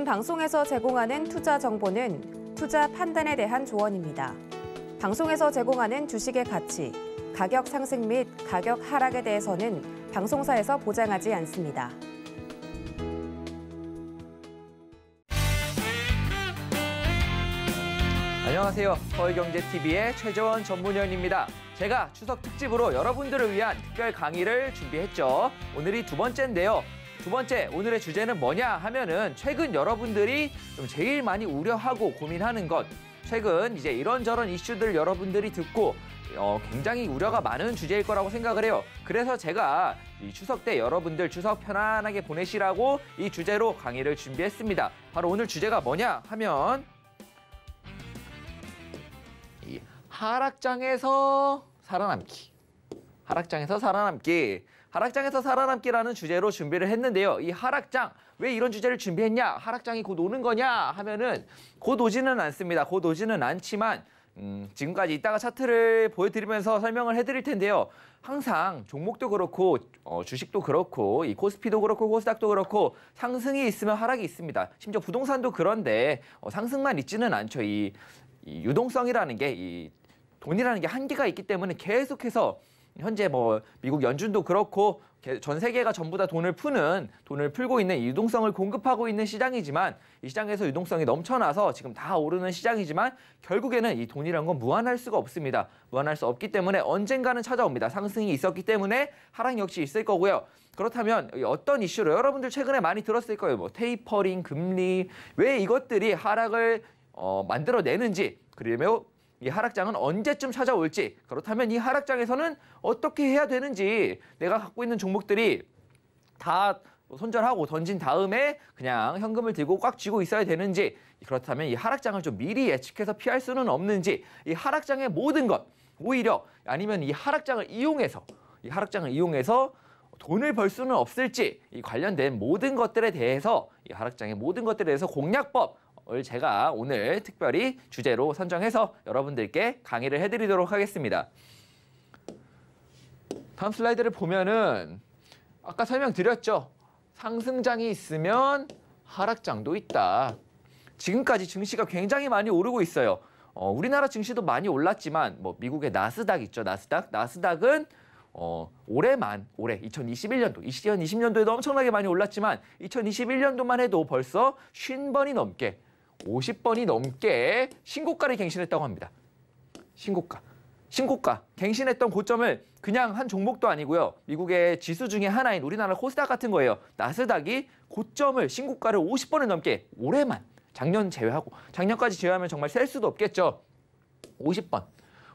본 방송에서 제공하는 투자 정보는 투자 판단에 대한 조언입니다. 방송에서 제공하는 주식의 가치, 가격 상승 및 가격 하락에 대해서는 방송사에서 보장하지 않습니다. 안녕하세요. 서울경제TV의 최재원 전문위원입니다. 제가 추석 특집으로 여러분들을 위한 특별 강의를 준비했죠. 오늘이 두 번째인데요. 두 번째, 오늘의 주제는 뭐냐 하면은 최근 여러분들이 좀 제일 많이 우려하고 고민하는 것. 최근 이제 이런저런 이슈들 여러분들이 듣고 굉장히 우려가 많은 주제일 거라고 생각을 해요. 그래서 제가 이 추석 때 여러분들 추석 편안하게 보내시라고 이 주제로 강의를 준비했습니다. 바로 오늘 주제가 뭐냐 하면 이 하락장에서 살아남기. 하락장에서 살아남기. 하락장에서 살아남기라는 주제로 준비를 했는데요. 이 하락장, 왜 이런 주제를 준비했냐? 하락장이 곧 오는 거냐? 하면은 곧 오지는 않습니다. 곧 오지는 않지만 지금까지 이따가 차트를 보여드리면서 설명을 해드릴 텐데요. 항상 종목도 그렇고 주식도 그렇고 이 코스피도 그렇고 코스닥도 그렇고 상승이 있으면 하락이 있습니다. 심지어 부동산도 그런데 상승만 있지는 않죠. 이 유동성이라는 게, 이 돈이라는 게 한계가 있기 때문에 계속해서 현재 뭐 미국 연준도 그렇고 전 세계가 전부 다 돈을 풀고 있는 이 유동성을 공급하고 있는 시장이지만 이 시장에서 유동성이 넘쳐나서 지금 다 오르는 시장이지만 결국에는 이 돈이란 건 무한할 수가 없습니다. 무한할 수 없기 때문에 언젠가는 찾아옵니다. 상승이 있었기 때문에 하락 역시 있을 거고요. 그렇다면 어떤 이슈로 여러분들 최근에 많이 들었을 거예요. 뭐 테이퍼링, 금리, 왜 이것들이 하락을 만들어내는지, 그리고 이 하락장은 언제쯤 찾아올지, 그렇다면 이 하락장에서는 어떻게 해야 되는지, 내가 갖고 있는 종목들이 다 손절하고 던진 다음에 그냥 현금을 들고 꽉 쥐고 있어야 되는지, 그렇다면 이 하락장을 좀 미리 예측해서 피할 수는 없는지, 이 하락장의 모든 것, 오히려 아니면 이 하락장을 이용해서 돈을 벌 수는 없을지, 이 관련된 모든 것들에 대해서, 이 하락장의 모든 것들에 대해서 공략법, 을 제가 오늘 특별히 주제로 선정해서 여러분들께 강의를 해드리도록 하겠습니다. 다음 슬라이드를 보면은 아까 설명드렸죠. 상승장이 있으면 하락장도 있다. 지금까지 증시가 굉장히 많이 오르고 있어요. 우리나라 증시도 많이 올랐지만 뭐 미국의 나스닥 있죠. 나스닥은 올해 2020년도에도 엄청나게 많이 올랐지만 2021년도만 해도 벌써 50번이 넘게 50번이 넘게 신고가를 갱신했다고 합니다. 신고가. 갱신했던 고점을 그냥 한 종목도 아니고요. 미국의 지수 중에 하나인 우리나라 코스닥 같은 거예요. 나스닥이 고점을, 신고가를 50번을 넘게 올해만, 작년 제외하고, 작년까지 제외하면 정말 셀 수도 없겠죠.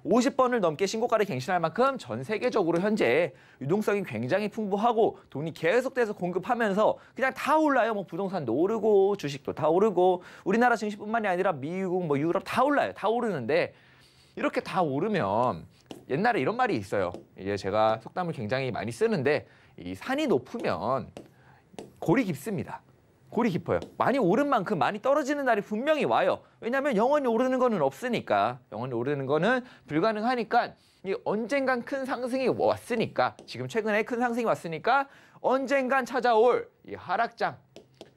50번을 넘게 신고가를 갱신할 만큼 전 세계적으로 현재 유동성이 굉장히 풍부하고 돈이 계속돼서 공급하면서 그냥 다 올라요. 뭐 부동산도 오르고 주식도 다 오르고 우리나라 증시뿐만이 아니라 미국, 뭐 유럽 다 올라요. 다 오르는데 이렇게 다 오르면 옛날에 이런 말이 있어요. 이제 제가 속담을 굉장히 많이 쓰는데 이 산이 높으면 골이 깊습니다. 골이 깊어요. 많이 오른 만큼 많이 떨어지는 날이 분명히 와요. 왜냐하면 영원히 오르는 거는 없으니까. 영원히 오르는 거는 불가능하니까 언젠간 큰 상승이 왔으니까, 지금 최근에 큰 상승이 왔으니까 언젠간 찾아올 이 하락장,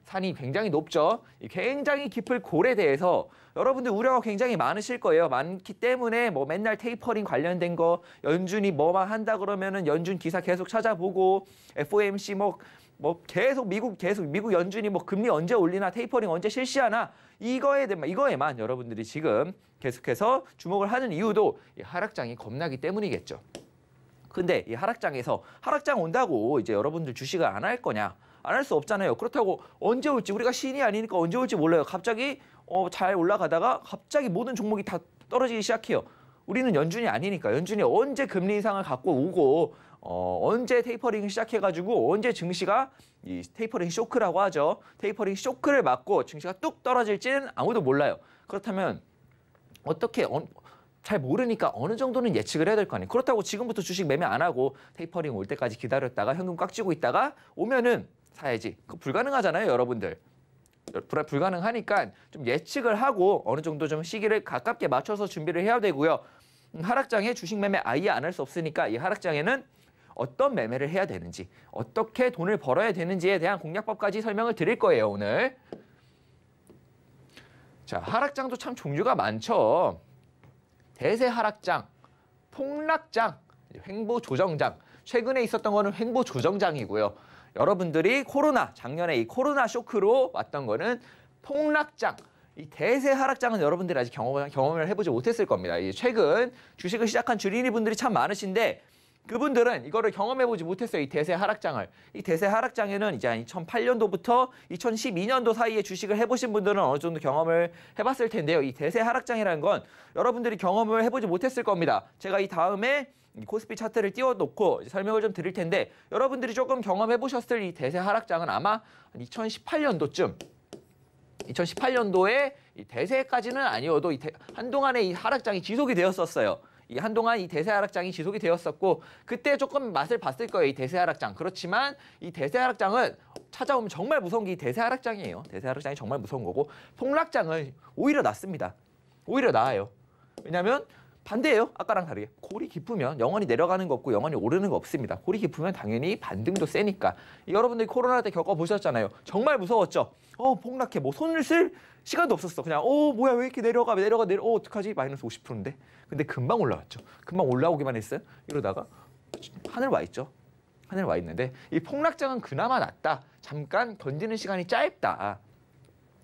산이 굉장히 높죠. 이 굉장히 깊을 골에 대해서 여러분들 우려가 굉장히 많으실 거예요. 많기 때문에 뭐 맨날 테이퍼링 관련된 거, 연준이 뭐만 한다 그러면은 연준 기사 계속 찾아보고 FOMC 뭐 계속 미국 연준이 뭐 금리 언제 올리나, 테이퍼링 언제 실시하나, 이거에만 여러분들이 지금 계속해서 주목을 하는 이유도 이 하락장이 겁나기 때문이겠죠. 근데 이 하락장에서 하락장 온다고 이제 여러분들 주식을 안 할 거냐? 안 할 수 없잖아요. 그렇다고 언제 올지, 우리가 신이 아니니까 언제 올지 몰라요. 갑자기 잘 올라가다가 갑자기 모든 종목이 다 떨어지기 시작해요. 우리는 연준이 아니니까. 연준이 언제 금리 인상을 갖고 오고 언제 테이퍼링 시작해가지고 언제 증시가 이 테이퍼링 쇼크라고 하죠. 테이퍼링 쇼크를 맞고 증시가 뚝 떨어질지는 아무도 몰라요. 그렇다면 어떻게 잘 모르니까 어느 정도는 예측을 해야 될 거 아니에요. 그렇다고 지금부터 주식 매매 안 하고 테이퍼링 올 때까지 기다렸다가 현금 꽉 쥐고 있다가 오면은 사야지. 그거 불가능하잖아요, 여러분들. 불가능하니까 좀 예측을 하고 어느 정도 좀 시기를 가깝게 맞춰서 준비를 해야 되고요. 하락장에 주식 매매 아예 안 할 수 없으니까 이 하락장에는 어떤 매매를 해야 되는지, 어떻게 돈을 벌어야 되는지에 대한 공략법까지 설명을 드릴 거예요, 오늘. 자, 하락장도 참 종류가 많죠. 대세 하락장, 폭락장, 횡보 조정장. 최근에 있었던 거는 횡보 조정장이고요. 여러분들이 작년에 이 코로나 쇼크로 왔던 거는 폭락장. 이 대세 하락장은 여러분들이 아직 경험을 해보지 못했을 겁니다. 최근 주식을 시작한 주린이 분들이 참 많으신데 그분들은 이거를 경험해보지 못했어요. 이 대세 하락장을. 이 대세 하락장에는 이제 2008년도부터 2012년도 사이에 주식을 해보신 분들은 어느 정도 경험을 해봤을 텐데요. 이 대세 하락장이라는 건 여러분들이 경험을 해보지 못했을 겁니다. 제가 이 다음에 코스피 차트를 띄워놓고 설명을 좀 드릴 텐데 여러분들이 조금 경험해보셨을 이 대세 하락장은 아마 2018년도에 이 대세까지는 아니어도 한동안에 이 하락장이 지속이 되었었어요. 한동안 이 대세 하락장이 지속이 되었었고 그때 조금 맛을 봤을 거예요. 이 대세 하락장. 그렇지만 이 대세 하락장은 찾아오면 정말 무서운 게 이 대세 하락장이에요. 대세 하락장이 정말 무서운 거고 폭락장은 오히려 낫습니다. 오히려 나아요. 왜냐하면 반대예요. 아까랑 다르게. 골이 깊으면 영원히 내려가는 거 없고 영원히 오르는 거 없습니다. 골이 깊으면 당연히 반등도 세니까. 여러분들이 코로나 때 겪어보셨잖아요. 정말 무서웠죠. 폭락해. 뭐 손을 쓸 시간도 없었어. 그냥 뭐야 왜 이렇게 내려가 어떡하지? 마이너스 50%인데. 근데 금방 올라왔죠. 금방 올라오기만 했어요. 이러다가 하늘 와 있죠. 하늘 와 있는데 이 폭락장은 그나마 낫다. 잠깐 견디는 시간이 짧다.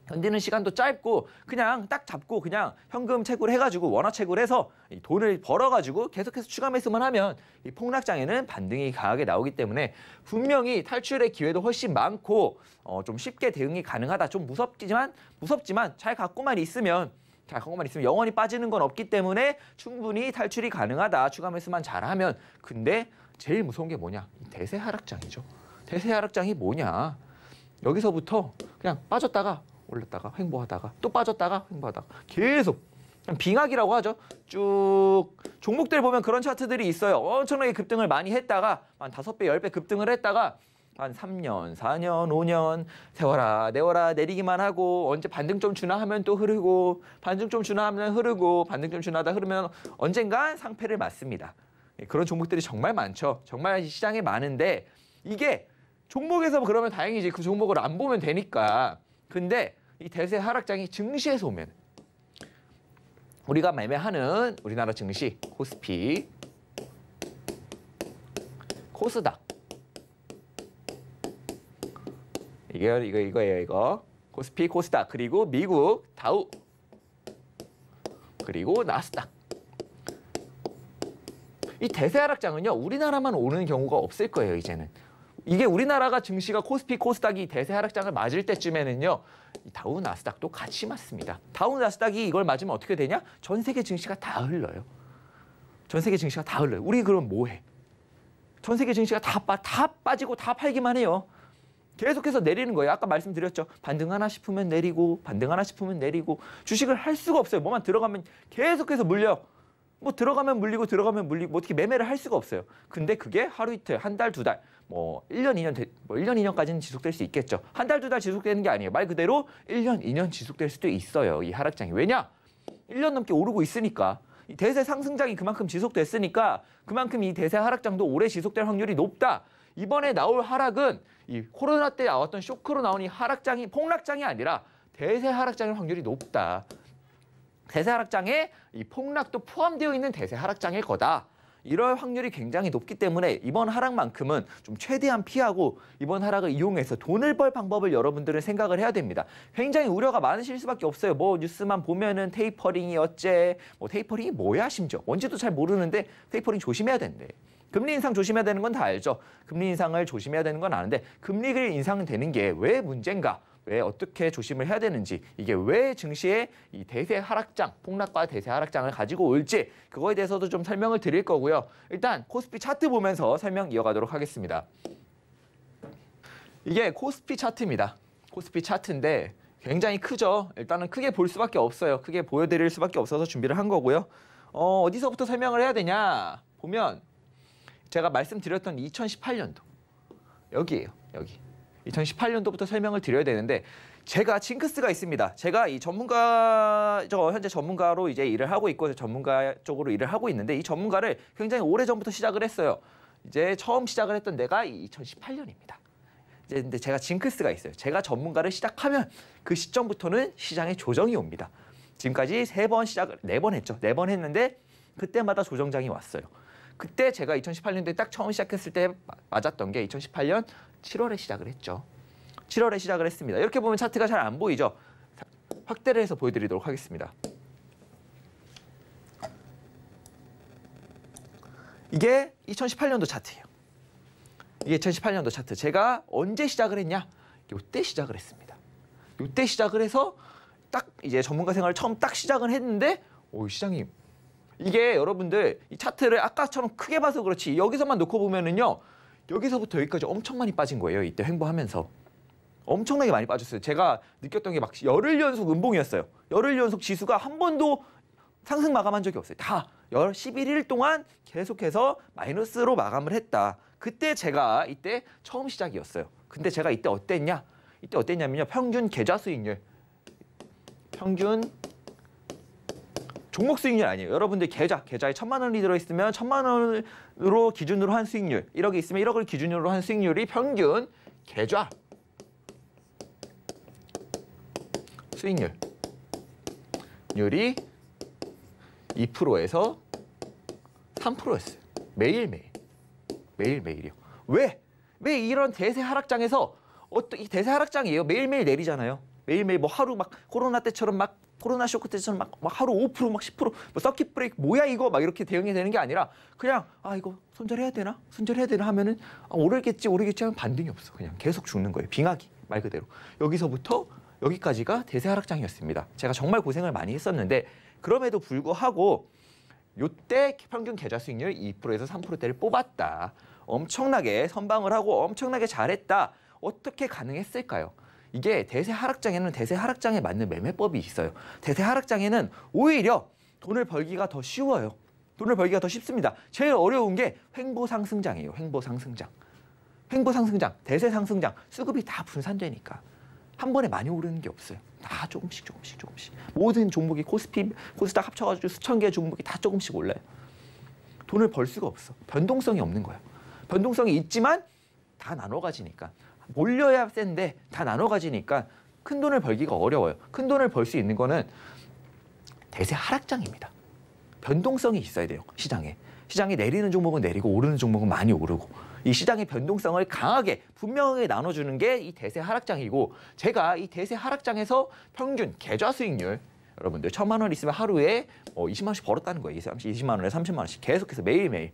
견디는 시간도 짧고 그냥 딱 잡고 그냥 현금 채굴 해가지고 원화 채굴 해서 이 돈을 벌어가지고 계속해서 추가 매수만 하면 이 폭락장에는 반등이 강하게 나오기 때문에 분명히 탈출의 기회도 훨씬 많고 좀 쉽게 대응이 가능하다. 좀 무섭지만 잘 갖고만 있으면 영원히 빠지는 건 없기 때문에 충분히 탈출이 가능하다. 추가 매수만 잘하면. 근데 제일 무서운 게 뭐냐? 이 대세 하락장이죠. 대세 하락장이 뭐냐? 여기서부터 그냥 빠졌다가 올랐다가 횡보하다가 또 빠졌다가 횡보하다가 계속 빙하기라고 하죠. 쭉 종목들 보면 그런 차트들이 있어요. 엄청나게 급등을 많이 했다가 한 5배, 10배 급등을 했다가 한 3년, 4년, 5년 세워라 내워라 내리기만 하고 언제 반등 좀 주나 하면 또 흐르고 반등 좀 주나 하면 흐르고 반등 좀 주나 하다 흐르면 언젠간 상패를 맞습니다. 그런 종목들이 정말 많죠. 정말 시장에 많은데 이게 종목에서 그러면 다행이지. 그 종목을 안 보면 되니까. 근데 이 대세 하락장이 증시에서 오면 우리가 매매하는 우리나라 증시 코스피, 코스닥 이거예요. 코스피, 코스닥 그리고 미국 다우 그리고 나스닥. 이 대세 하락장은요 우리나라만 오는 경우가 없을 거예요. 이제는 이게 우리나라가 증시가 코스피, 코스닥이 대세 하락장을 맞을 때쯤에는요 이 다우, 나스닥도 같이 맞습니다. 다우, 나스닥이 이걸 맞으면 어떻게 되냐? 전 세계 증시가 다 흘러요. 전 세계 증시가 다 흘러요. 우리 그럼 뭐해? 전 세계 증시가 다 빠지고 다 팔기만 해요. 계속해서 내리는 거예요. 아까 말씀드렸죠. 반등하나 싶으면 내리고 반등하나 싶으면 내리고 주식을 할 수가 없어요. 뭐만 들어가면 계속해서 물려. 뭐 들어가면 물리고 뭐 어떻게 매매를 할 수가 없어요. 근데 그게 하루 이틀, 한 달, 두 달, 뭐 1년, 2년, 1년, 2년까지는 지속될 수 있겠죠. 한 달, 두 달 지속되는 게 아니에요. 말 그대로 1년, 2년 지속될 수도 있어요. 이 하락장이. 왜냐? 1년 넘게 오르고 있으니까. 이 대세 상승장이 그만큼 지속됐으니까 그만큼 이 대세 하락장도 오래 지속될 확률이 높다. 이번에 나올 하락은 이 코로나 때 나왔던 쇼크로 나온 이 하락장이 폭락장이 아니라 대세 하락장일 확률이 높다. 대세 하락장에 이 폭락도 포함되어 있는 대세 하락장일 거다. 이럴 확률이 굉장히 높기 때문에 이번 하락만큼은 좀 최대한 피하고 이번 하락을 이용해서 돈을 벌 방법을 여러분들은 생각을 해야 됩니다. 굉장히 우려가 많으실 수밖에 없어요. 뭐 뉴스만 보면은 테이퍼링이 어째, 뭐 테이퍼링이 뭐야 심지어 뭔지도 잘 모르는데 테이퍼링 조심해야 된대. 금리 인상 조심해야 되는 건 다 알죠. 금리 인상을 조심해야 되는 건 아는데 금리를 인상되는 게 왜 문제인가? 왜 어떻게 조심을 해야 되는지, 이게 왜 증시에 이 대세 하락장, 폭락과 대세 하락장을 가지고 올지 그거에 대해서도 좀 설명을 드릴 거고요. 일단 코스피 차트 보면서 설명 이어가도록 하겠습니다. 이게 코스피 차트입니다. 코스피 차트인데 굉장히 크죠. 일단은 크게 볼 수밖에 없어요. 크게 보여드릴 수밖에 없어서 준비를 한 거고요. 어디서부터 설명을 해야 되냐 보면 제가 말씀드렸던 2018년도 여기예요. 여기. 2018년도부터 설명을 드려야 되는데 제가 징크스가 있습니다. 제가 이 현재 전문가로 이제 일을 하고 있고 전문가 쪽으로 일을 하고 있는데 이 전문가를 굉장히 오래전부터 시작을 했어요. 이제 처음 시작을 했던 데가 2018년입니다. 이제 근데 제가 징크스가 있어요. 제가 전문가를 시작하면 그 시점부터는 시장에 조정이 옵니다. 지금까지 3번 시작을 4번 했죠. 4번 했는데 그때마다 조정장이 왔어요. 그때 제가 2018년도에 딱 처음 시작했을 때 맞았던 게 2018년 7월에 시작을 했죠. 7월에 시작을 했습니다. 이렇게 보면 차트가 잘 안 보이죠. 확대를 해서 보여드리도록 하겠습니다. 이게 2018년도 차트예요. 이게 2018년도 차트. 제가 언제 시작을 했냐? 이때 시작을 했습니다. 이때 시작을 해서 딱 이제 전문가 생활을 처음 딱 시작을 했는데 시장이 이게 여러분들 이 차트를 아까처럼 크게 봐서 그렇지 여기서만 놓고 보면은요. 여기서부터 여기까지 엄청 많이 빠진 거예요. 이때 횡보하면서. 엄청나게 많이 빠졌어요. 제가 느꼈던 게 막 열흘 연속 음봉이었어요. 열흘 연속 지수가 한 번도 상승 마감한 적이 없어요. 다 11일 동안 계속해서 마이너스로 마감을 했다. 그때 제가 이때 처음 시작이었어요. 근데 제가 이때 어땠냐? 이때 어땠냐면요. 평균 계좌 수익률. 평균 종목 수익률 아니에요. 여러분들 계좌에 1,000만 원이 들어있으면 1,000만 원으로 기준으로 한 수익률. 1억이 있으면 1억을 기준으로 한 수익률이 평균 계좌 수익률이 2%에서 3%였어요. 매일매일이요. 왜 이런 대세 하락장에서 이 대세 하락장이에요. 매일매일 내리잖아요. 매일매일 뭐 하루 막 코로나 때처럼 막 코로나 쇼크 때처럼 막 하루 5% 막 10% 뭐 서킷 브레이크 뭐야 이거 막 이렇게 대응이 되는 게 아니라 그냥 이거 손절해야 되나 하면은 오르겠지 하면 반등이 없어. 그냥 계속 죽는 거예요. 빙하기 말 그대로. 여기서부터 여기까지가 대세 하락장이었습니다. 제가 정말 고생을 많이 했었는데 그럼에도 불구하고 요때 평균 계좌 수익률 2%에서 3%대를 뽑았다. 엄청나게 선방을 하고 엄청나게 잘했다. 어떻게 가능했을까요? 이게 대세 하락장에는 대세 하락장에 맞는 매매법이 있어요. 대세 하락장에는 오히려 돈을 벌기가 더 쉬워요. 돈을 벌기가 더 쉽습니다. 제일 어려운 게 횡보 상승장이에요. 횡보 상승장, 대세 상승장. 수급이 다 분산되니까 한 번에 많이 오르는 게 없어요. 다 조금씩. 모든 종목이 코스닥 합쳐가지고 수천 개의 종목이 다 조금씩 올라요. 돈을 벌 수가 없어. 변동성이 없는 거예요. 변동성이 있지만 다 나눠 가지니까. 몰려야 센데 다 나눠 가지니까 큰 돈을 벌기가 어려워요. 큰 돈을 벌 수 있는 거는 대세 하락장입니다. 변동성이 있어야 돼요. 시장에 내리는 종목은 내리고 오르는 종목은 많이 오르고 이 시장의 변동성을 강하게 분명하게 나눠주는 게 이 대세 하락장이고 제가 이 대세 하락장에서 평균 계좌 수익률 여러분들 1,000만 원 있으면 하루에 20만 원씩 벌었다는 거예요. 20만 원에 30만 원씩 계속해서 매일매일.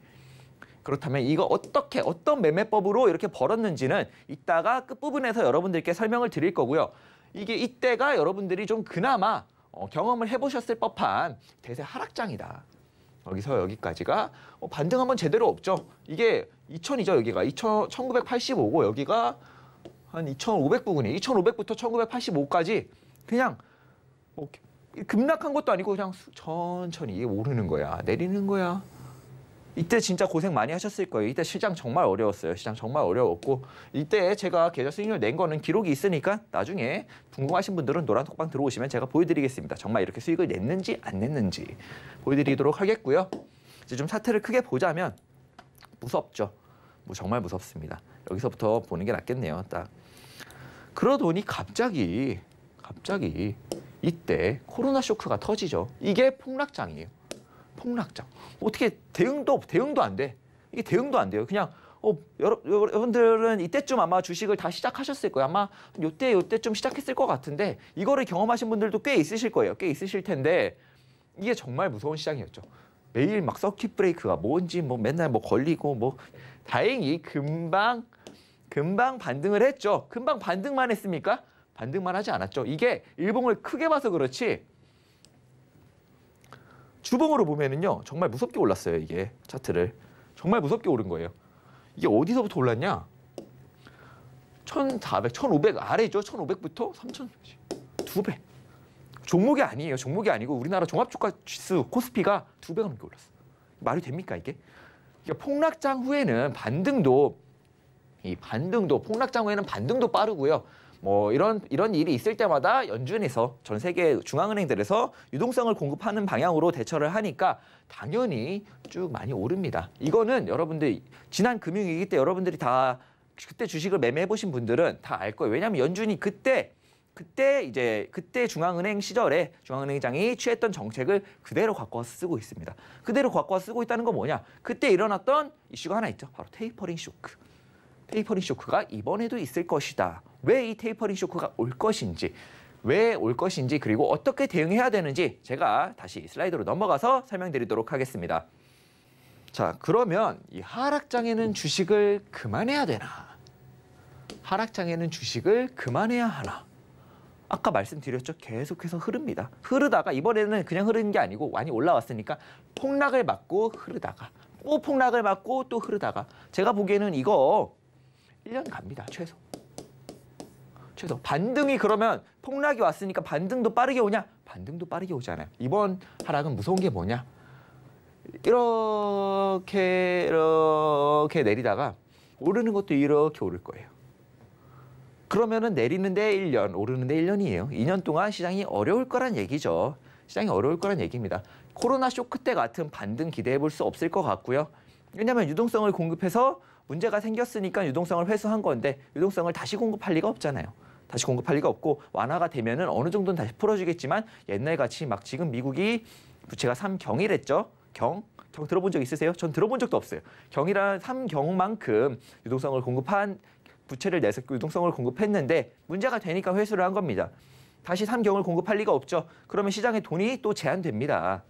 그렇다면 이거 어떤 매매법으로 이렇게 벌었는지는 이따가 끝부분에서 여러분들께 설명을 드릴 거고요. 이게 이때가 여러분들이 좀 그나마 경험을 해보셨을 법한 대세 하락장이다. 여기서 여기까지가 반등 한번 제대로 없죠. 이게 2000이죠. 여기가 1985고 여기가 한 2500부근이에요. 2500부터 1985까지 그냥 급락한 것도 아니고 그냥 천천히 오르는 거야. 내리는 거야. 이때 진짜 고생 많이 하셨을 거예요. 이때 시장 정말 어려웠어요. 시장 정말 어려웠고 이때 제가 계좌 수익률 낸 거는 기록이 있으니까 나중에 궁금하신 분들은 노란톡방 들어오시면 제가 보여드리겠습니다. 정말 이렇게 수익을 냈는지 안 냈는지 보여드리도록 하겠고요. 이제 좀 차트를 크게 보자면 무섭죠. 정말 무섭습니다. 여기서부터 보는 게 낫겠네요. 딱 그러더니 갑자기 이때 코로나 쇼크가 터지죠. 이게 폭락장이에요. 폭락장. 어떻게 대응도 안 돼. 이게 대응도 안 돼요. 그냥 여러분들은 이때쯤 아마 주식을 다 시작하셨을 거예요. 아마 요때쯤 시작했을 것 같은데 이거를 경험하신 분들도 꽤 있으실 거예요. 꽤 있으실 텐데 이게 정말 무서운 시장이었죠. 매일 막 서킷 브레이크가 뭔지 맨날 걸리고 다행히 금방 반등을 했죠. 금방 반등만 했습니까? 반등만 하지 않았죠. 이게 일봉을 크게 봐서 그렇지 주봉으로 보면은요 정말 무섭게 올랐어요. 이게 차트를 정말 무섭게 오른 거예요. 이게 어디서부터 올랐냐? 1,400, 1,500 아래죠. 1,500부터 3,000 2배. 종목이 아니에요. 종목이 아니고 우리나라 종합주가 지수 코스피가 2배가 넘게 올랐어. 말이 됩니까 이게? 그러니까 폭락장 후에는 반등도 폭락장 후에는 반등도 빠르고요. 이런 일이 있을 때마다 연준에서 전 세계 중앙은행들에서 유동성을 공급하는 방향으로 대처를 하니까 당연히 쭉 많이 오릅니다. 이거는 여러분들 지난 금융위기 때 여러분들이 다 그때 주식을 매매해 보신 분들은 다 알 거예요. 왜냐하면 연준이 그때 중앙은행 시절에 중앙은행장이 취했던 정책을 그대로 갖고 와서 쓰고 있습니다. 그대로 갖고 와서 쓰고 있다는 건 뭐냐? 그때 일어났던 이슈가 하나 있죠. 바로 테이퍼링 쇼크. 테이퍼링 쇼크가 이번에도 있을 것이다. 왜 이 테이퍼링 쇼크가 올 것인지, 왜 올 것인지, 그리고 어떻게 대응해야 되는지 제가 다시 슬라이드로 넘어가서 설명드리도록 하겠습니다. 자, 그러면 이 하락장에는 주식을 그만해야 되나? 하락장에는 주식을 그만해야 하나? 아까 말씀드렸죠. 계속해서 흐릅니다. 흐르다가 이번에는 그냥 흐르는 게 아니고 많이 올라왔으니까 폭락을 맞고 흐르다가 또 폭락을 맞고 또 흐르다가 제가 보기에는 이거 1년 갑니다. 최소. 반등이 그러면 폭락이 왔으니까 반등도 빠르게 오냐? 반등도 빠르게 오잖아요. 이번 하락은 무서운 게 뭐냐? 이렇게 내리다가 오르는 것도 이렇게 오를 거예요. 그러면은 내리는데 1년, 오르는데 1년이에요. 2년 동안 시장이 어려울 거란 얘기죠. 시장이 어려울 거란 얘기입니다. 코로나 쇼크 때 같은 반등 기대해 볼 수 없을 것 같고요. 왜냐하면 유동성을 공급해서 문제가 생겼으니까 유동성을 회수한 건데 유동성을 다시 공급할 리가 없잖아요. 다시 공급할 리가 없고 완화가 되면은 어느 정도는 다시 풀어주겠지만 옛날같이 막 지금 미국이 부채가 3경이랬죠. 경 들어본 적 있으세요? 전 들어본 적도 없어요. 경이란 3경만큼 유동성을 공급한 부채를 내서 유동성을 공급했는데 문제가 되니까 회수를 한 겁니다. 다시 3경을 공급할 리가 없죠. 그러면 시장에 돈이 또 제한됩니다.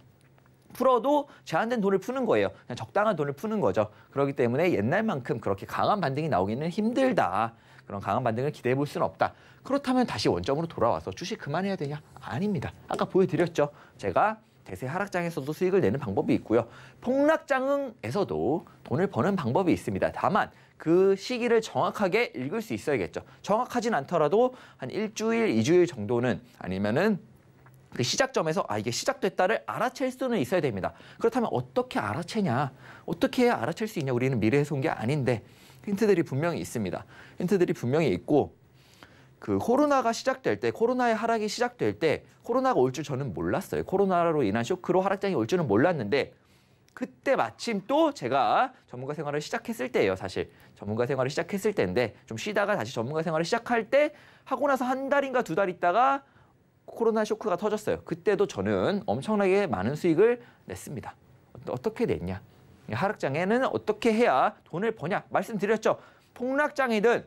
풀어도 제한된 돈을 푸는 거예요. 그냥 적당한 돈을 푸는 거죠. 그렇기 때문에 옛날만큼 그렇게 강한 반등이 나오기는 힘들다. 그런 강한 반등을 기대해 볼 수는 없다. 그렇다면 다시 원점으로 돌아와서 주식 그만해야 되냐? 아닙니다. 아까 보여드렸죠. 제가 대세 하락장에서도 수익을 내는 방법이 있고요. 폭락장에서도 돈을 버는 방법이 있습니다. 다만 그 시기를 정확하게 읽을 수 있어야겠죠. 정확하진 않더라도 한 1주일, 2주일 정도는 아니면은 그 시작점에서 이게 시작됐다를 알아챌 수는 있어야 됩니다. 그렇다면 어떻게 알아채냐? 어떻게 해야 알아챌 수 있냐? 우리는 미래에서 온 게 아닌데 힌트들이 분명히 있습니다. 힌트들이 분명히 있고 그 코로나가 시작될 때, 코로나의 하락이 시작될 때 코로나가 올 줄 저는 몰랐어요. 코로나로 인한 쇼크로 하락장이 올 줄은 몰랐는데 그때 마침 또 제가 전문가 생활을 시작했을 때예요. 사실 전문가 생활을 시작했을 때인데 좀 쉬다가 다시 전문가 생활을 시작할 때 하고 나서 한 달인가 2달 있다가 코로나 쇼크가 터졌어요. 그때도 저는 엄청나게 많은 수익을 냈습니다. 어떻게 냈냐? 하락장에는 어떻게 해야 돈을 버냐? 말씀드렸죠. 폭락장이든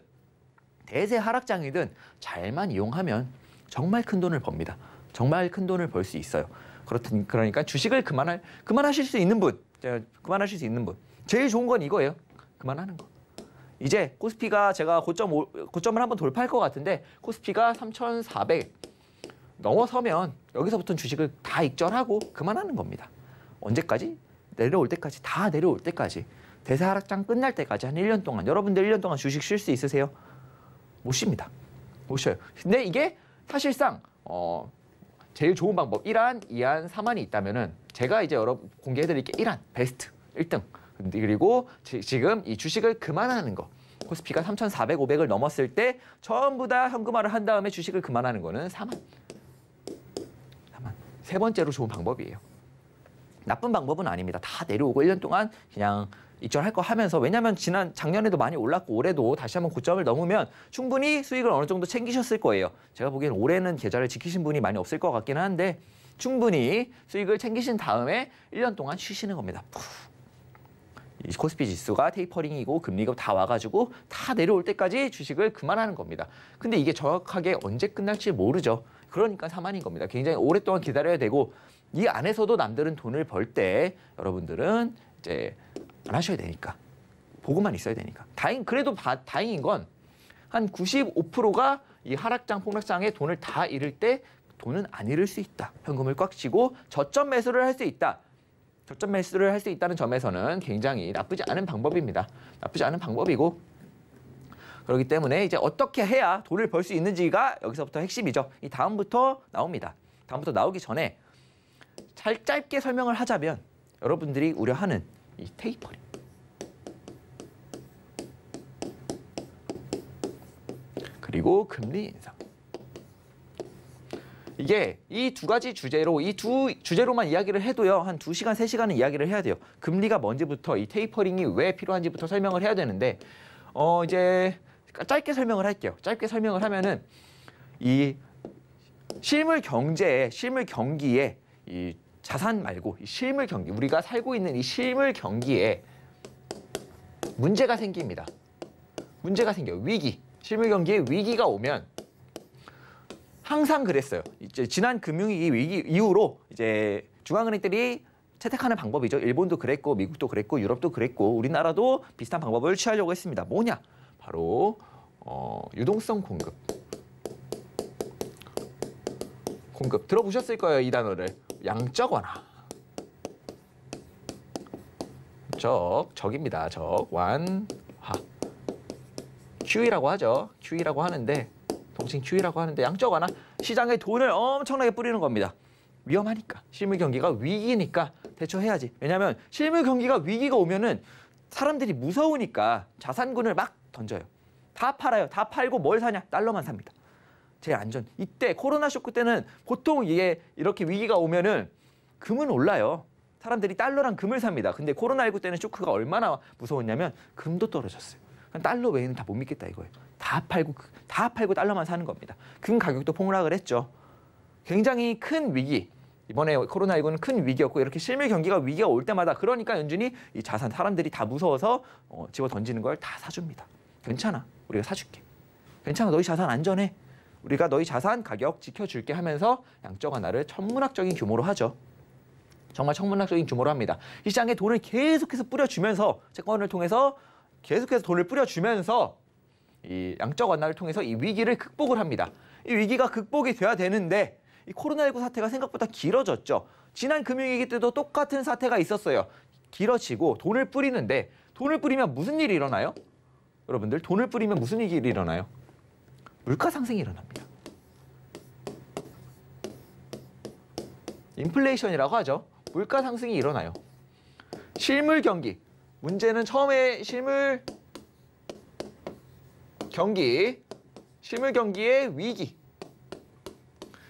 대세 하락장이든 잘만 이용하면 정말 큰 돈을 법니다. 정말 큰 돈을 벌 수 있어요. 그러니까 주식을 그만하실 수 있는 분, 그만하실 수 있는 분. 제일 좋은 건 이거예요. 그만하는 거. 이제 코스피가 제가 고점을 한번 돌파할 것 같은데 코스피가 3,400 넘어서면 여기서부터는 주식을 다 익절하고 그만하는 겁니다. 언제까지? 내려올 때까지, 다 내려올 때까지. 대세 하락장 끝날 때까지 한 1년 동안. 여러분들 1년 동안 주식 쉴 수 있으세요? 못 쉽니다. 못 쉬어요. 근데 이게 사실상 제일 좋은 방법 1안, 2안, 3안이 있다면은 제가 이제 여러분 공개해드릴게 1안, 베스트, 1등. 그리고 지금 이 주식을 그만하는 거. 코스피가 3,400, 500을 넘었을 때 전부 다 현금화를 한 다음에 주식을 그만하는 거는 3안. 세 번째로 좋은 방법이에요. 나쁜 방법은 아닙니다. 다 내려오고 1년 동안 그냥 익절할 거 하면서 왜냐하면 작년에도 많이 올랐고 올해도 다시 한번 고점을 넘으면 충분히 수익을 어느 정도 챙기셨을 거예요. 제가 보기에는 올해는 계좌를 지키신 분이 많이 없을 것 같긴 한데 충분히 수익을 챙기신 다음에 1년 동안 쉬시는 겁니다. 이 코스피 지수가 테이퍼링이고 금리가 다 와가지고 다 내려올 때까지 주식을 그만하는 겁니다. 근데 이게 정확하게 언제 끝날지 모르죠. 그러니까 3안인 겁니다. 굉장히 오랫동안 기다려야 되고 이 안에서도 남들은 돈을 벌 때 여러분들은 이제 안 하셔야 되니까 보고만 있어야 되니까 그래도 다행인 건 한 95%가 이 하락장 폭락장에 돈을 다 잃을 때 돈은 안 잃을 수 있다. 현금을 꽉 쥐고 저점 매수를 할 수 있다. 저점 매수를 할 수 있다는 점에서는 굉장히 나쁘지 않은 방법입니다. 나쁘지 않은 방법이고 그렇기 때문에 이제 어떻게 해야 돈을 벌 수 있는지가 여기서부터 핵심이죠. 이 다음부터 나옵니다. 다음부터 나오기 전에 짧게 설명을 하자면 여러분들이 우려하는 이 테이퍼링. 그리고 금리 인상. 이게 이 두 가지 주제로 이 두 주제로만 이야기를 해도요. 한 2시간, 3시간은 이야기를 해야 돼요. 금리가 뭔지부터 이 테이퍼링이 왜 필요한지부터 설명을 해야 되는데 이제 짧게 설명을 할게요. 짧게 설명을 하면은 이 실물 경기에 이 자산 말고 이 실물 경기, 우리가 살고 있는 이 실물 경기에 문제가 생깁니다. 문제가 생겨요. 위기. 실물 경기에 위기가 오면 항상 그랬어요. 이제 지난 금융위기 위기 이후로 이제 중앙은행들이 채택하는 방법이죠. 일본도 그랬고, 미국도 그랬고, 유럽도 그랬고, 우리나라도 비슷한 방법을 취하려고 했습니다. 뭐냐? 바로 유동성 공급. 공급 들어보셨을 거예요. 이 단어를. 양적 완화. 적입니다. 완화. QE라고 하죠. QE라고 하는데, 통칭 QE라고 하는데 양적 완화. 시장에 돈을 엄청나게 뿌리는 겁니다. 위험하니까. 실물 경기가 위기니까 대처해야지. 왜냐하면 실물 경기가 위기가 오면은 사람들이 무서우니까 자산군을 막 던져요. 다 팔아요. 다 팔고 뭘 사냐? 달러만 삽니다. 제일 안전. 이때 코로나 쇼크 때는 보통 이게 이렇게 위기가 오면은 금은 올라요. 사람들이 달러랑 금을 삽니다. 근데 코로나19 때는 쇼크가 얼마나 무서웠냐면 금도 떨어졌어요. 달러 외에는 다 못 믿겠다 이거예요. 다 팔고 달러만 사는 겁니다. 금 가격도 폭락을 했죠. 굉장히 큰 위기. 이번에 코로나19는 큰 위기였고 이렇게 실물 경기가 위기가 올 때마다 그러니까 연준이 이 자산 사람들이 다 무서워서 집어 던지는 걸 다 사줍니다. 괜찮아. 우리가 사줄게. 괜찮아. 너희 자산 안전해. 우리가 너희 자산 가격 지켜줄게 하면서 양적 완화를 천문학적인 규모로 하죠. 정말 천문학적인 규모로 합니다. 이 시장에 돈을 계속해서 뿌려주면서 채권을 통해서 계속해서 돈을 뿌려주면서 이 양적 완화를 통해서 이 위기를 극복을 합니다. 이 위기가 극복이 돼야 되는데 이 코로나19 사태가 생각보다 길어졌죠. 지난 금융위기 때도 똑같은 사태가 있었어요. 길어지고 돈을 뿌리는데 돈을 뿌리면 무슨 일이 일어나요? 여러분들 돈을 뿌리면 무슨 일이 일어나요? 물가 상승이 일어납니다. 인플레이션이라고 하죠. 물가 상승이 일어나요. 실물 경기. 문제는 처음에 실물 경기의 위기.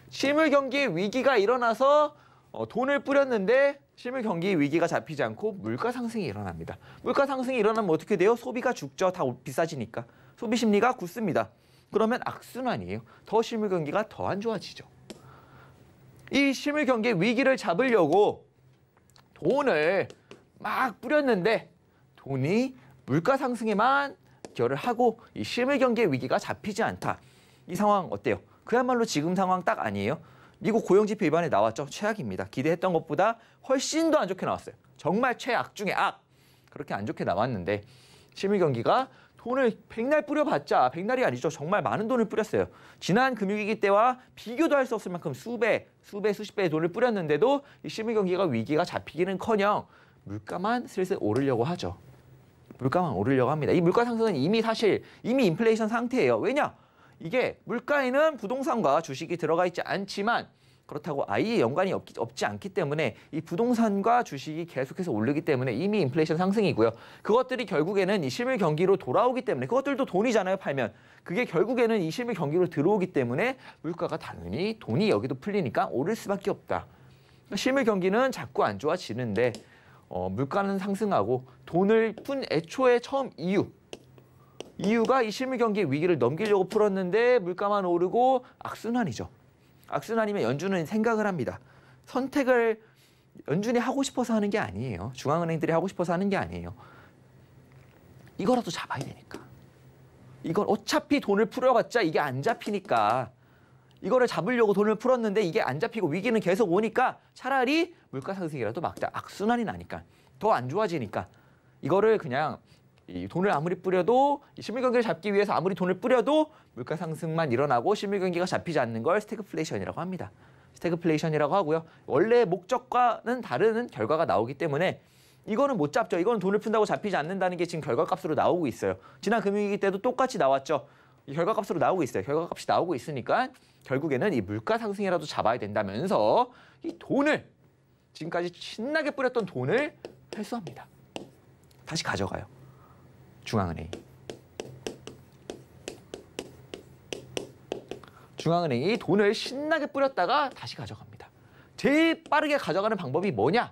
실물 경기의 위기가 일어나서 돈을 뿌렸는데 실물 경기의 위기가 잡히지 않고 물가 상승이 일어납니다. 물가 상승이 일어나면 어떻게 돼요? 소비가 죽죠. 다 비싸지니까. 소비 심리가 굳습니다. 그러면 악순환이에요. 더 실물 경기가 더 안 좋아지죠. 이 실물 경기의 위기를 잡으려고 돈을 막 뿌렸는데 돈이 물가 상승에만 기여를 하고 이 실물 경기의 위기가 잡히지 않다. 이 상황 어때요? 그야말로 지금 상황 딱 아니에요? 미국 고용지표 이번에 나왔죠. 최악입니다. 기대했던 것보다 훨씬 더 안 좋게 나왔어요. 정말 최악 중에 악. 그렇게 안 좋게 나왔는데 실물 경기가 돈을 백날 뿌려봤자 백날이 아니죠. 정말 많은 돈을 뿌렸어요. 지난 금융위기 때와 비교도 할 수 없을 만큼 수십 배의 돈을 뿌렸는데도 이 실물 경기가 위기가 잡히기는커녕 물가만 슬슬 오르려고 하죠. 물가만 오르려고 합니다. 이 물가 상승은 이미 인플레이션 상태예요. 왜냐? 이게 물가에는 부동산과 주식이 들어가 있지 않지만 그렇다고 아예 연관이 없지 않기 때문에 이 부동산과 주식이 계속해서 오르기 때문에 이미 인플레이션 상승이고요. 그것들이 결국에는 이 실물 경기로 돌아오기 때문에 그것들도 돈이잖아요. 팔면. 그게 결국에는 이 실물 경기로 들어오기 때문에 물가가 당연히 돈이 여기도 풀리니까 오를 수밖에 없다. 실물 경기는 자꾸 안 좋아지는데 물가는 상승하고 돈을 푼 애초에 처음 이유가 이 실물 경기의 위기를 넘기려고 풀었는데 물가만 오르고 악순환이죠. 악순환이면 연준은 생각을 합니다. 선택을 연준이 하고 싶어서 하는 게 아니에요. 중앙은행들이 하고 싶어서 하는 게 아니에요. 이거라도 잡아야 되니까. 이걸 어차피 돈을 풀어봤자 이게 안 잡히니까 이거를 잡으려고 돈을 풀었는데 이게 안 잡히고 위기는 계속 오니까 차라리 물가 상승이라도 막자. 악순환이 나니까. 더 안 좋아지니까. 이거를 그냥 이 돈을 아무리 뿌려도 이 실물 경기를 잡기 위해서 아무리 돈을 뿌려도 물가 상승만 일어나고 실물 경기가 잡히지 않는 걸 스태그플레이션이라고 합니다. 스태그플레이션이라고 하고요. 원래 목적과는 다른 결과가 나오기 때문에 이거는 못 잡죠. 이거는 돈을 푼다고 잡히지 않는다는 게 지금 결과값으로 나오고 있어요. 지난 금융위기 때도 똑같이 나왔죠. 이 결과값으로 나오고 있어요. 결과값이 나오고 있으니까 결국에는 이 물가 상승이라도 잡아야 된다면서 이 돈을 지금까지 신나게 뿌렸던 돈을 회수합니다. 다시 가져가요. 중앙은행이 돈을 신나게 뿌렸다가 다시 가져갑니다. 제일 빠르게 가져가는 방법이 뭐냐?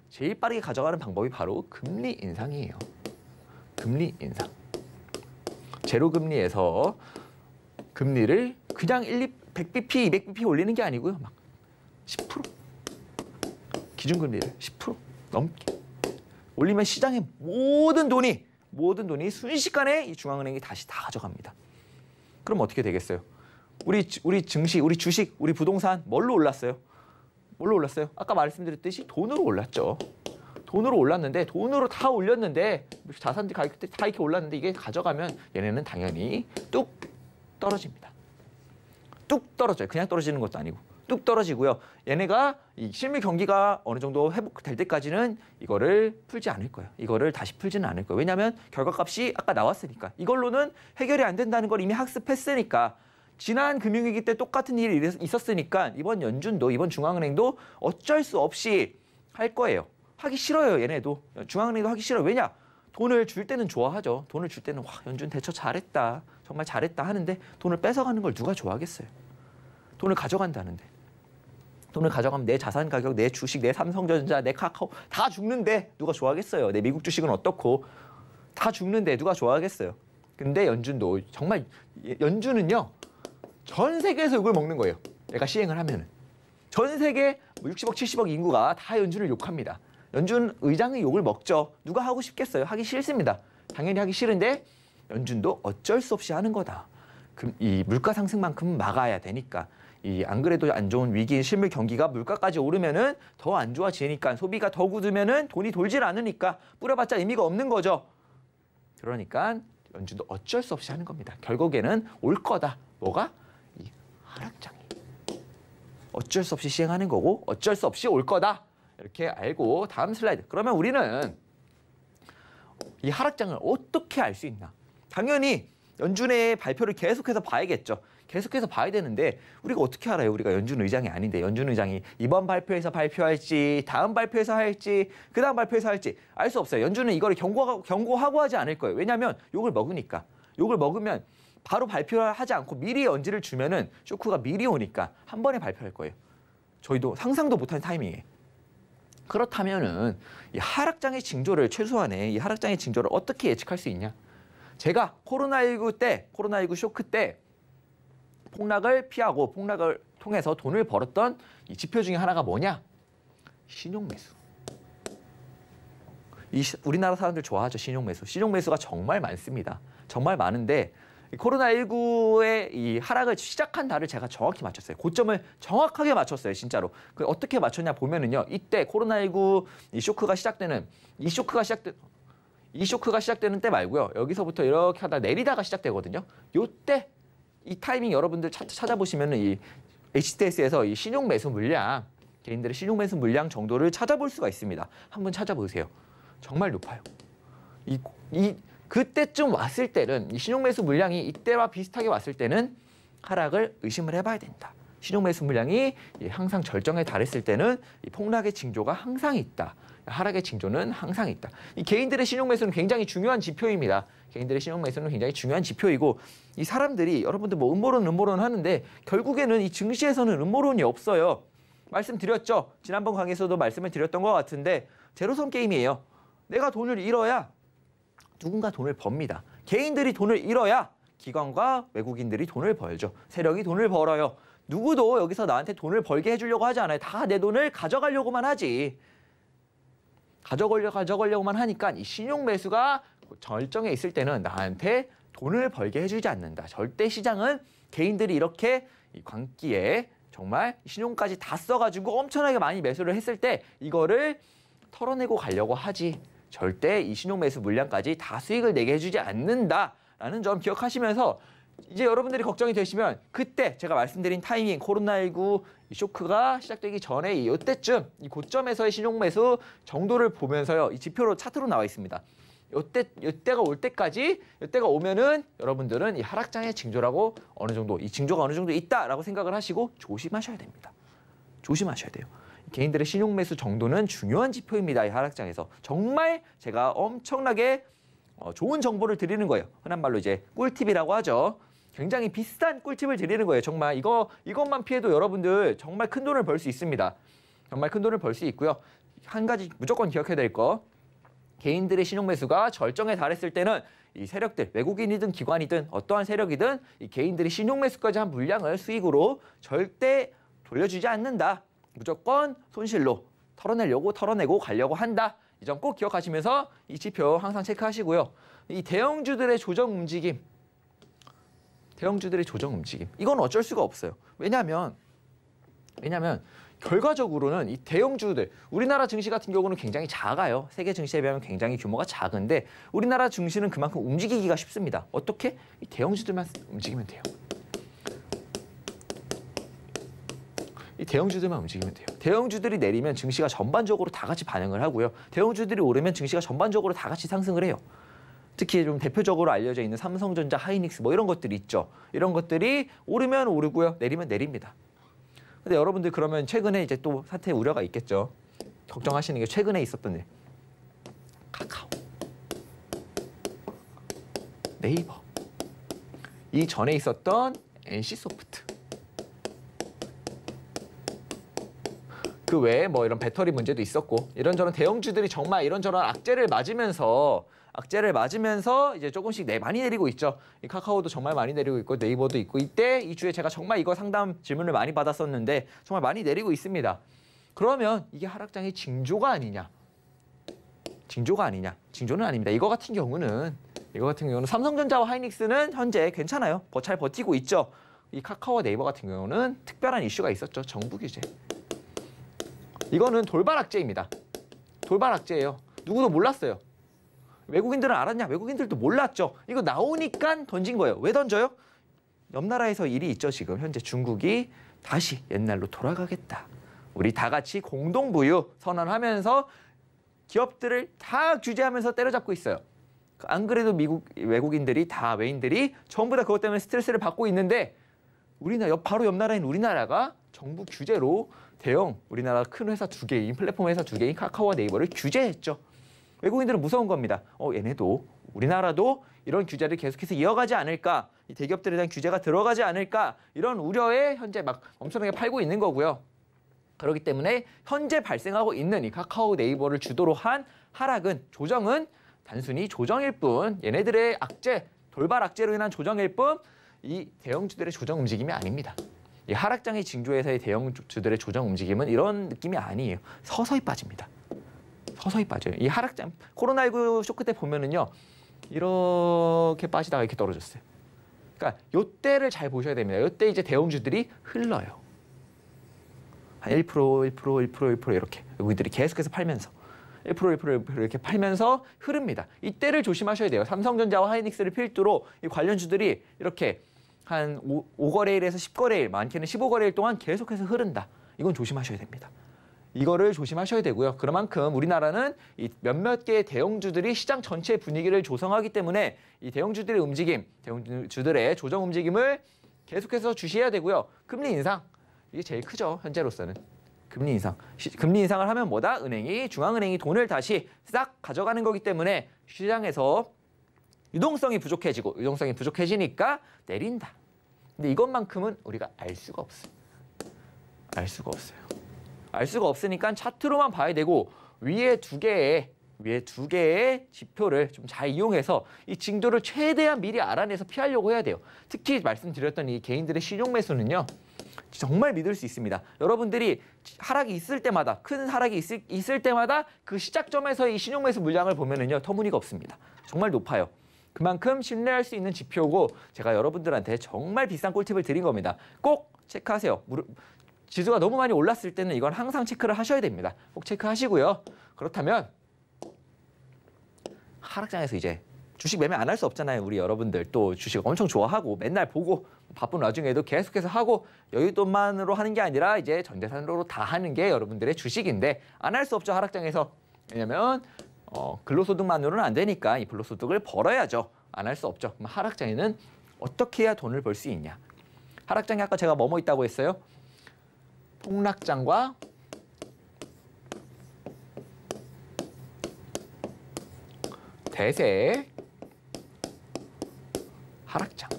제일 빠르게 가져가는 방법이 바로 금리 인상이에요. 금리 인상. 제로금리에서 금리를 그냥 100bp, 200bp 올리는 게 아니고요. 막 10% 기준금리를 10% 넘게 올리면 시장의 모든 돈이 순식간에 이 중앙은행이 다시 다 가져갑니다. 그럼 어떻게 되겠어요? 우리 증시, 우리 주식, 우리 부동산 뭘로 올랐어요? 뭘로 올랐어요? 아까 말씀드렸듯이 돈으로 올랐죠. 돈으로 올랐는데 돈으로 다 올렸는데 자산들 가격대 다 이렇게 올랐는데 이게 가져가면 얘네는 당연히 뚝 떨어집니다. 뚝 떨어져요. 그냥 떨어지는 것도 아니고 뚝 떨어지고요. 얘네가 이 실물 경기가 어느 정도 회복될 때까지는 이거를 풀지 않을 거예요. 이거를 다시 풀지는 않을 거예요. 왜냐하면 결과값이 아까 나왔으니까. 이걸로는 해결이 안 된다는 걸 이미 학습했으니까. 지난 금융위기 때 똑같은 일이 있었으니까 이번 연준도 이번 중앙은행도 어쩔 수 없이 할 거예요. 하기 싫어요. 얘네도. 중앙은행도 하기 싫어요. 왜냐? 돈을 줄 때는 좋아하죠. 돈을 줄 때는 와 연준 대처 잘했다. 정말 잘했다 하는데 돈을 뺏어가는 걸 누가 좋아하겠어요. 돈을 가져간다는데. 돈을 가져가면 내 자산 가격, 내 주식, 내 삼성전자, 내 카카오 다 죽는데 누가 좋아하겠어요. 내 미국 주식은 어떻고 다 죽는데 누가 좋아하겠어요. 근데 연준도 정말 연준은요. 전 세계에서 욕을 먹는 거예요. 내가 시행을 하면은. 전 세계 60억, 70억 인구가 다 연준을 욕합니다. 연준 의장의 욕을 먹죠. 누가 하고 싶겠어요? 하기 싫습니다. 당연히 하기 싫은데 연준도 어쩔 수 없이 하는 거다. 그럼 이 물가 상승만큼은 막아야 되니까. 이 안 그래도 안 좋은 위기인 실물 경기가 물가까지 오르면은 더 안 좋아지니까 소비가 더 굳으면은 돈이 돌질 않으니까 뿌려봤자 의미가 없는 거죠. 그러니까 연준도 어쩔 수 없이 하는 겁니다. 결국에는 올 거다. 뭐가? 이 하락장이. 어쩔 수 없이 시행하는 거고 어쩔 수 없이 올 거다. 이렇게 알고 다음 슬라이드. 그러면 우리는 이 하락장을 어떻게 알 수 있나? 당연히 연준의 발표를 계속해서 봐야겠죠. 계속해서 봐야 되는데 우리가 어떻게 알아요? 우리가 연준 의장이 아닌데 연준 의장이 이번 발표에서 발표할지 다음 발표에서 할지 그 다음 발표에서 할지 알 수 없어요. 연준은 이거를 경고하고 하지 않을 거예요. 왜냐하면 욕을 먹으니까. 욕을 먹으면 바로 발표하지 않고 미리 언지를 주면은 쇼크가 미리 오니까 한 번에 발표할 거예요. 저희도 상상도 못한 타이밍에. 그렇다면은 이 하락장의 징조를 최소한의 이 하락장의 징조를 어떻게 예측할 수 있냐? 제가 코로나19 쇼크 때 폭락을 피하고 폭락을 통해서 돈을 벌었던 이 지표 중에 하나가 뭐냐? 신용매수. 우리나라 사람들 좋아하죠, 신용매수. 신용매수가 정말 많습니다. 정말 많은데 코로나19의 이 하락을 시작한 달을 제가 정확히 맞췄어요. 고점을 정확하게 맞췄어요, 진짜로. 어떻게 맞췄냐 보면은요. 이때 코로나19 이 쇼크가 시작되는 때 말고요. 여기서부터 이렇게 하다 내리다가 시작되거든요. 요때 이 타이밍 여러분들 찾아보시면은 이 HTS에서 이 신용 매수 물량, 개인들의 신용 매수 물량 정도를 찾아볼 수가 있습니다. 한번 찾아보세요. 정말 높아요. 그때쯤 왔을 때는 이 신용 매수 물량이 이때와 비슷하게 왔을 때는 하락을 의심을 해봐야 된다. 신용 매수 물량이 항상 절정에 달했을 때는 이 폭락의 징조가 항상 있다. 하락의 징조는 항상 있다. 이 개인들의 신용 매수는 굉장히 중요한 지표입니다. 개인들의 신용 매수는 굉장히 중요한 지표이고 이 사람들이 여러분들 뭐 음모론 하는데 결국에는 이 증시에서는 음모론이 없어요. 말씀드렸죠. 지난번 강의에서도 말씀을 드렸던 것 같은데 제로섬 게임이에요. 내가 돈을 잃어야 누군가 돈을 법니다. 개인들이 돈을 잃어야 기관과 외국인들이 돈을 벌죠. 세력이 돈을 벌어요. 누구도 여기서 나한테 돈을 벌게 해주려고 하지 않아요. 다 내 돈을 가져가려고만 하지. 가져가려고만 하니까 이 신용 매수가 절정에 있을 때는 나한테 돈을 벌게 해주지 않는다. 절대 시장은 개인들이 이렇게 이 광기에 정말 신용까지 다 써가지고 엄청나게 많이 매수를 했을 때 이거를 털어내고 가려고 하지. 절대 이 신용 매수 물량까지 다 수익을 내게 해주지 않는다라는 점 기억하시면서 이제 여러분들이 걱정이 되시면 그때 제가 말씀드린 타이밍 코로나19 이 쇼크가 시작되기 전에 이때쯤 이 고점에서의 신용 매수 정도를 보면서요. 이 지표로 차트로 나와 있습니다. 이때가 올 때까지 이때가 오면은 여러분들은 이 하락장의 징조라고 이 징조가 어느 정도 있다라고 생각을 하시고 조심하셔야 됩니다. 조심하셔야 돼요. 개인들의 신용 매수 정도는 중요한 지표입니다. 이 하락장에서 정말 제가 엄청나게 좋은 정보를 드리는 거예요. 흔한 말로 이제 꿀팁이라고 하죠. 굉장히 비싼 꿀팁을 드리는 거예요. 정말 이것만 피해도 여러분들 정말 큰 돈을 벌 수 있습니다. 정말 큰 돈을 벌 수 있고요. 한 가지 무조건 기억해야 될 거. 개인들의 신용 매수가 절정에 달했을 때는 이 세력들, 외국인이든 기관이든 어떠한 세력이든 이 개인들이 신용 매수까지 한 물량을 수익으로 절대 돌려주지 않는다. 무조건 손실로 털어내고 가려고 한다. 이 점 꼭 기억하시면서 이 지표 항상 체크하시고요. 이 대형주들의 조정 움직임, 이건 어쩔 수가 없어요. 왜냐하면 결과적으로는 이 대형주들, 우리나라 증시 같은 경우는 굉장히 작아요. 세계 증시에 비하면 굉장히 규모가 작은데 우리나라 증시는 그만큼 움직이기가 쉽습니다. 어떻게? 이 대형주들만 움직이면 돼요. 이 대형주들만 움직이면 돼요. 대형주들이 내리면 증시가 전반적으로 다 같이 반응을 하고요. 대형주들이 오르면 증시가 전반적으로 다 같이 상승을 해요. 특히 좀 대표적으로 알려져 있는 삼성전자, 하이닉스 뭐 이런 것들이 있죠. 이런 것들이 오르면 오르고요. 내리면 내립니다. 근데 여러분들 그러면 최근에 이제 또 사태 우려가 있겠죠. 걱정하시는 게 최근에 있었던 일. 카카오, 네이버, 이 전에 있었던 NC소프트, 그 외에 뭐 이런 배터리 문제도 있었고 이런저런 대형주들이 정말 이런저런 악재를 맞으면서 이제 조금씩 많이 내리고 있죠. 이 카카오도 정말 많이 내리고 있고 네이버도 있고 이때 이 주에 제가 정말 이거 상담 질문을 많이 받았었는데 정말 많이 내리고 있습니다. 그러면 이게 하락장의 징조가 아니냐? 징조는 아닙니다. 이거 같은 경우는 삼성전자와 하이닉스는 현재 괜찮아요. 잘 버티고 있죠. 이 카카오와 네이버 같은 경우는 특별한 이슈가 있었죠. 정부 규제. 이거는 돌발 악재입니다. 돌발 악재예요. 누구도 몰랐어요. 외국인들은 알았냐? 외국인들도 몰랐죠. 이거 나오니까 던진 거예요. 왜 던져요? 옆 나라에서 일이 있죠. 지금 현재 중국이 다시 옛날로 돌아가겠다. 우리 다 같이 공동부유 선언하면서 기업들을 다 규제하면서 때려잡고 있어요. 안 그래도 외국인들이 외인들이 전부 다 그것 때문에 스트레스를 받고 있는데 바로 옆 나라인 우리나라가 정부 규제로 대형 우리나라 큰 회사 2개인 플랫폼 회사 2개인 카카오와 네이버를 규제했죠. 외국인들은 무서운 겁니다. 얘네도 우리나라도 이런 규제를 계속해서 이어가지 않을까, 이 대기업들에 대한 규제가 들어가지 않을까 이런 우려에 현재 막 엄청나게 팔고 있는 거고요. 그렇기 때문에 현재 발생하고 있는 이 카카오 네이버를 주도로 한 조정은 단순히 조정일 뿐, 얘네들의 돌발 악재로 인한 조정일 뿐, 이 대형주들의 조정 움직임이 아닙니다. 이 하락장의 징조에서의 대형주들의 조정 움직임은 이런 느낌이 아니에요. 서서히 빠집니다. 서서히 빠져요. 이 하락장, 코로나19 쇼크 때 보면은요, 이렇게 빠지다가 이렇게 떨어졌어요. 그러니까 요때를 잘 보셔야 됩니다. 요때 이제 대형주들이 흘러요. 한 1% 이렇게 여기들이 계속해서 팔면서 1% 이렇게 팔면서 흐릅니다. 이때를 조심하셔야 돼요. 삼성전자와 하이닉스를 필두로 이 관련주들이 이렇게 한 5거래일에서 10거래일, 많게는 15거래일 동안 계속해서 흐른다. 이건 조심하셔야 됩니다. 이거를 조심하셔야 되고요. 그만큼 우리나라는 이 몇몇 개의 대형주들이 시장 전체 분위기를 조성하기 때문에 이 대형주들의 움직임, 대형주들의 조정 움직임을 계속해서 주시해야 되고요. 금리 인상, 이게 제일 크죠. 현재로서는. 금리 인상. 금리 인상을 하면 뭐다? 중앙은행이 돈을 다시 싹 가져가는 거기 때문에 시장에서 유동성이 부족해지니까 내린다. 근데 이것만큼은 우리가 알 수가 없어요. 알 수가 없으니까 차트로만 봐야 되고 위에 두 개의 지표를 좀 잘 이용해서 이 징조를 최대한 미리 알아내서 피하려고 해야 돼요. 특히 말씀드렸던 이 개인들의 신용 매수는요. 정말 믿을 수 있습니다. 여러분들이 하락이 있을 때마다, 큰 하락이 있을 때마다 그 시작점에서 이 신용 매수 물량을 보면은요. 터무니가 없습니다. 정말 높아요. 그만큼 신뢰할 수 있는 지표고 제가 여러분들한테 정말 비싼 꿀팁을 드린 겁니다. 꼭 체크하세요. 지수가 너무 많이 올랐을 때는 이건 항상 체크를 하셔야 됩니다. 꼭 체크하시고요. 그렇다면 하락장에서 이제 주식 매매 안 할 수 없잖아요. 우리 여러분들 또 주식 엄청 좋아하고 맨날 보고 바쁜 와중에도 계속해서 하고 여윳돈만으로 하는 게 아니라 이제 전 재산으로 다 하는 게 여러분들의 주식인데 안 할 수 없죠. 하락장에서. 왜냐면 근로소득만으로는 안 되니까 이 근로소득을 벌어야죠. 안 할 수 없죠. 그럼 하락장에는 어떻게 해야 돈을 벌 수 있냐. 하락장에 아까 제가 뭐뭐 있다고 했어요? 폭락장과 대세 하락장.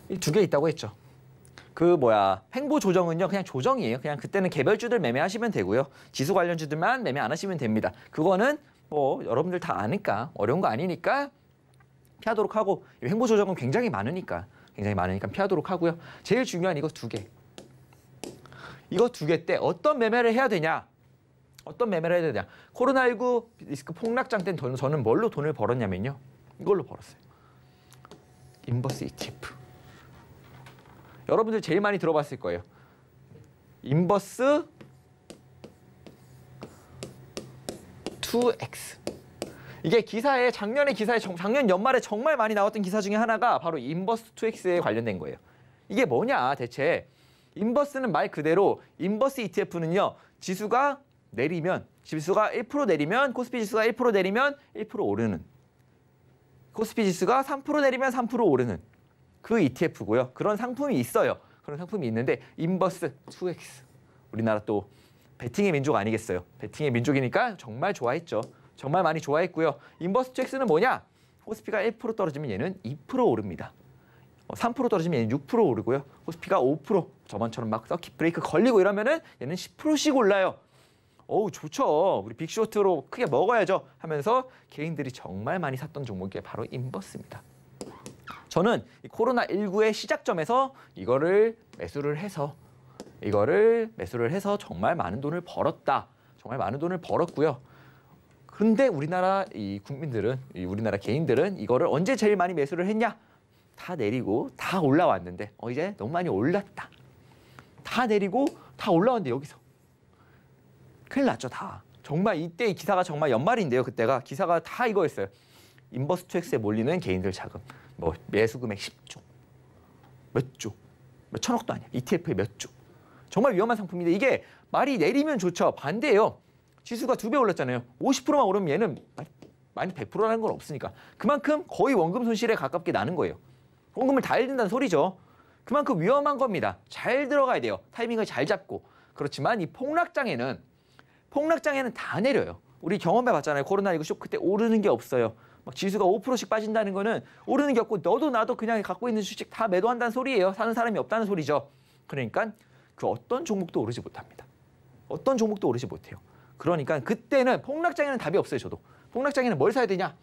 이 두 개 있다고 했죠. 횡보 조정은요, 그냥 조정이에요. 그냥 그때는 개별주들 매매하시면 되고요. 지수 관련주들만 매매 안 하시면 됩니다. 그거는 뭐 여러분들 다 아니까 어려운 거 아니니까 피하도록 하고 횡보 조정은 굉장히 많으니까 피하도록 하고요. 제일 중요한 이거 두 개. 이거 두 개 때 어떤 매매를 해야 되냐? 코로나19 리스크 폭락장 때는 저는 뭘로 돈을 벌었냐면요. 이걸로 벌었어요. 인버스 ETF. 여러분들 제일 많이 들어봤을 거예요. 인버스 2X. 이게 작년 연말에 정말 많이 나왔던 기사 중에 하나가 바로 인버스 2X에 관련된 거예요. 이게 뭐냐 대체. 인버스는 말 그대로 인버스 ETF는요. 지수가 1% 내리면 코스피 지수가 1% 내리면 1% 오르는. 코스피 지수가 3% 내리면 3% 오르는 그 ETF고요. 그런 상품이 있어요. 그런 상품이 있는데 인버스 2X. 우리나라 또 베팅의 민족 아니겠어요. 베팅의 민족이니까 정말 좋아했죠. 정말 많이 좋아했고요. 인버스 2X는 뭐냐? 코스피가 1% 떨어지면 얘는 2% 오릅니다. 3% 떨어지면 얘는 6% 오르고요. 코스피가 5% 저번처럼 막 서킷 브레이크 걸리고 이러면은 얘는 10%씩 올라요. 어우 좋죠. 우리 빅쇼트로 크게 먹어야죠 하면서 개인들이 정말 많이 샀던 종목이 바로 인버스입니다. 저는 이 코로나19의 시작점에서 이거를 매수를 해서 정말 많은 돈을 벌었다. 정말 많은 돈을 벌었고요. 근데 우리나라 우리나라 개인들은 이거를 언제 제일 많이 매수를 했냐? 다 내리고 다 올라왔는데 이제 너무 많이 올랐다. 다 내리고 다 올라왔는데 여기서 큰일 났죠 다. 정말 이때 기사가 정말 연말인데요. 그때가 기사가 다 이거였어요. 인버스 2X에 몰리는 개인들 자금. 뭐 매수 금액 10조. 몇 조. 몇 천억도 아니야. ETF에 몇 조. 정말 위험한 상품인데 이게 말이 내리면 좋죠. 반대예요. 지수가 2배 올랐잖아요. 50%만 오르면 얘는 많이 100%라는 건 없으니까. 그만큼 거의 원금 손실에 가깝게 나는 거예요. 원금을 다 잃는다는 소리죠. 그만큼 위험한 겁니다. 잘 들어가야 돼요. 타이밍을 잘 잡고. 그렇지만 이 폭락장에는 다 내려요. 우리 경험해봤잖아요. 코로나19 쇼크 때 오르는 게 없어요. 막 지수가 5%씩 빠진다는 거는 오르는 게 없고 너도 나도 그냥 갖고 있는 주식 다 매도한다는 소리예요. 사는 사람이 없다는 소리죠. 그러니까 그 어떤 종목도 오르지 못합니다. 어떤 종목도 오르지 못해요. 그러니까 그때는 폭락장에는 답이 없어요. 저도. 폭락장에는 뭘 사야 되냐?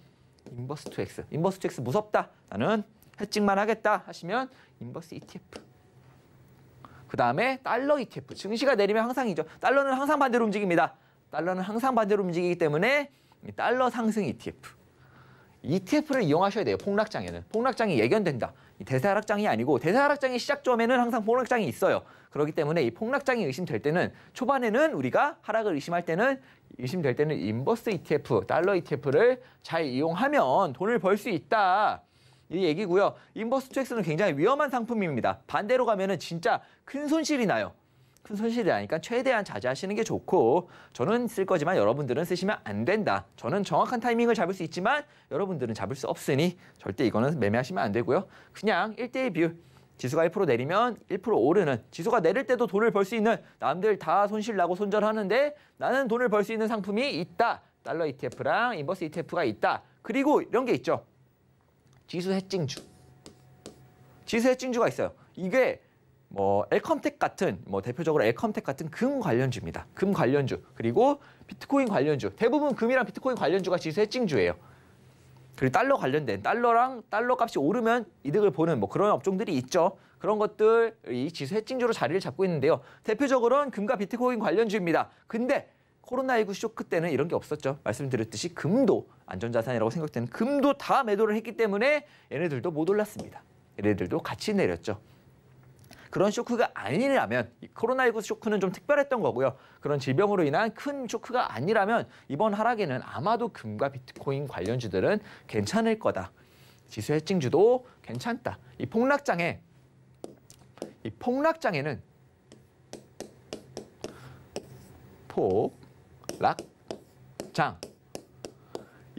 인버스 2X. 인버스 2X 무섭다. 나는 해칭만 하겠다 하시면 인버스 ETF. 그 다음에 달러 ETF. 증시가 내리면 항상이죠. 달러는 항상 반대로 움직입니다. 달러는 항상 반대로 움직이기 때문에 달러 상승 ETF. ETF를 이용하셔야 돼요. 폭락장에는. 폭락장이 예견된다. 대사하락장이 아니고 대사하락장의 시작점에는 항상 폭락장이 있어요. 그렇기 때문에 이 폭락장이 의심될 때는 초반에는 우리가 하락을 의심될 때는 인버스 ETF, 달러 ETF를 잘 이용하면 돈을 벌 수 있다. 이 얘기고요. 인버스 2X는 굉장히 위험한 상품입니다. 반대로 가면은 진짜 큰 손실이 나요. 큰 손실이 나니까 최대한 자제하시는 게 좋고 저는 쓸 거지만 여러분들은 쓰시면 안 된다. 저는 정확한 타이밍을 잡을 수 있지만 여러분들은 잡을 수 없으니 절대 이거는 매매하시면 안 되고요. 그냥 1대1 비율. 지수가 1% 내리면 1% 오르는 지수가 내릴 때도 돈을 벌 수 있는 남들 다 손실 나고 손절하는데 나는 돈을 벌 수 있는 상품이 있다. 달러 ETF랑 인버스 ETF가 있다. 그리고 이런 게 있죠. 지수 해칭주. 지수 해칭주가 있어요. 이게 뭐 엘컴텍 같은 대표적으로 엘컴텍 같은 금 관련주입니다. 금 관련주. 그리고 비트코인 관련주. 대부분 금이랑 비트코인 관련주가 지수 해칭주예요. 그리고 달러 관련된 달러 값이 오르면 이득을 보는 그런 업종들이 있죠. 그런 것들이 지수 해칭주로 자리를 잡고 있는데요. 대표적으로는 금과 비트코인 관련주입니다. 근데 코로나19 쇼크 때는 이런 게 없었죠. 말씀드렸듯이 금도 안전자산이라고 생각되는 금도 다 매도를 했기 때문에 얘네들도 못 올랐습니다. 얘네들도 같이 내렸죠. 그런 쇼크가 아니라면 코로나19 쇼크는 좀 특별했던 거고요. 그런 질병으로 인한 큰 쇼크가 아니라면 이번 하락에는 아마도 금과 비트코인 관련주들은 괜찮을 거다. 지수 해칭주도 괜찮다. 이 폭락장에는 이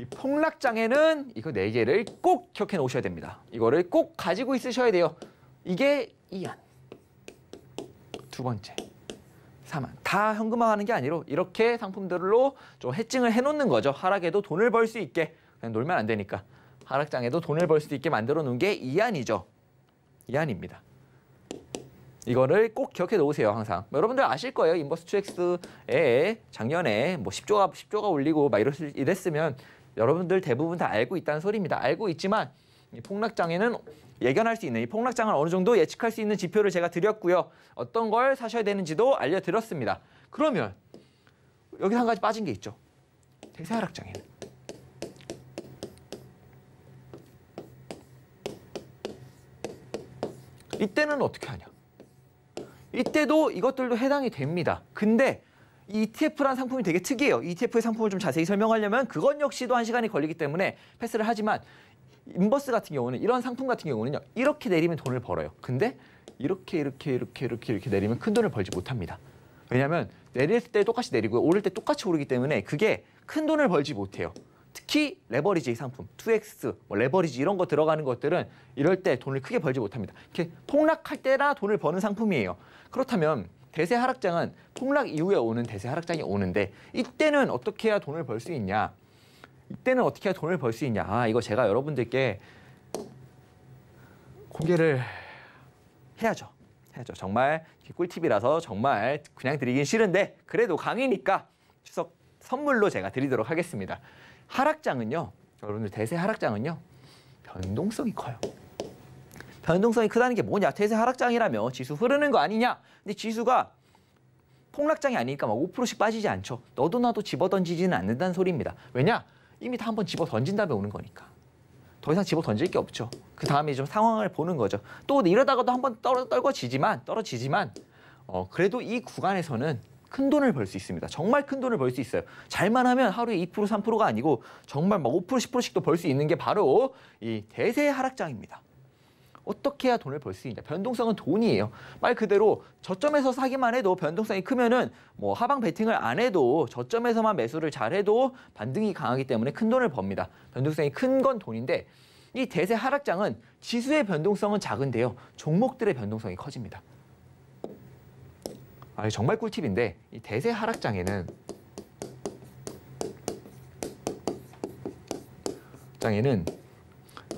폭락장에는 이거 4개를 꼭 기억해 놓으셔야 됩니다. 이거를 꼭 가지고 있으셔야 돼요. 이게 이안. 두 번째, 3안. 다 현금화하는 게 아니라 이렇게 상품들로 좀 해칭을 해놓는 거죠. 하락에도 돈을 벌 수 있게. 그냥 놀면 안 되니까. 하락장에도 돈을 벌 수 있게 만들어 놓은 게 이안이죠. 이안입니다. 이거를 꼭 기억해 놓으세요, 항상. 여러분들 아실 거예요. 인버스 2x에 작년에 뭐 10조가 올리고 막 이랬으면 여러분들 대부분 다 알고 있다는 소리입니다. 알고 있지만 이 폭락장에는 예견할 수 있는, 이 폭락장을 어느 정도 예측할 수 있는 지표를 제가 드렸고요. 어떤 걸 사셔야 되는지도 알려드렸습니다. 그러면 여기 한 가지 빠진 게 있죠. 대세 하락장에는. 이때는 어떻게 하냐? 이때도 이것들도 해당이 됩니다. 근데 이 ETF라는 상품이 되게 특이해요. ETF의 상품을 좀 자세히 설명하려면 그건 역시도 1시간이 걸리기 때문에 패스를 하지만 인버스 같은 경우는, 이런 상품 같은 경우는요. 이렇게 내리면 돈을 벌어요. 근데 이렇게 내리면 큰 돈을 벌지 못합니다. 왜냐하면 내릴 때 똑같이 내리고요. 오를 때 똑같이 오르기 때문에 그게 큰 돈을 벌지 못해요. 특히 레버리지 상품, 2X, 뭐 레버리지 이런 거 들어가는 것들은 이럴 때 돈을 크게 벌지 못합니다. 이렇게 폭락할 때나 돈을 버는 상품이에요. 그렇다면 대세 하락장은 폭락 이후에 오는 대세 하락장이 오는데 이때는 어떻게 해야 돈을 벌 수 있냐? 이때는 어떻게 해야 돈을 벌 수 있냐? 아, 이거 제가 여러분들께 공개를 해야죠. 정말 꿀팁이라서 정말 그냥 드리긴 싫은데 그래도 강의니까 추석 선물로 제가 드리도록 하겠습니다. 하락장은요, 여러분들 대세 하락장은요, 변동성이 커요. 변동성이 크다는 게 뭐냐? 대세 하락장이라면 지수 흐르는 거 아니냐? 근데 지수가 폭락장이 아니니까 막 5%씩 빠지지 않죠. 너도 나도 집어던지지는 않는다는 소리입니다. 왜냐? 이미 다 한번 집어던진 다음에 오는 거니까. 더 이상 집어던질 게 없죠. 그 다음에 좀 상황을 보는 거죠. 또 이러다가도 한번 떨어지지만 그래도 이 구간에서는 큰 돈을 벌 수 있습니다. 정말 큰 돈을 벌 수 있어요. 잘만 하면 하루에 2%, 3%가 아니고 정말 막 5%, 10%씩도 벌 수 있는 게 바로 이 대세 하락장입니다. 어떻게 해야 돈을 벌 수 있냐? 변동성은 돈이에요. 말 그대로 저점에서 사기만 해도 변동성이 크면은 뭐 하방 베팅을 안 해도 저점에서만 매수를 잘해도 반등이 강하기 때문에 큰 돈을 법니다. 변동성이 큰 건 돈인데 이 대세 하락장은 지수의 변동성은 작은데요. 종목들의 변동성이 커집니다. 아, 정말 꿀팁인데 이 대세 하락장에는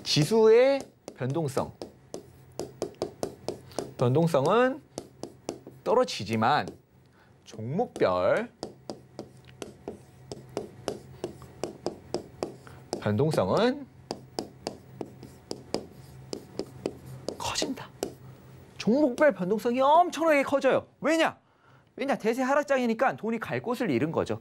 지수의 변동성은 떨어지지만 종목별 변동성은 커진다. 종목별 변동성이 엄청나게 커져요. 왜냐? 대세 하락장이니까 돈이 갈 곳을 잃은 거죠.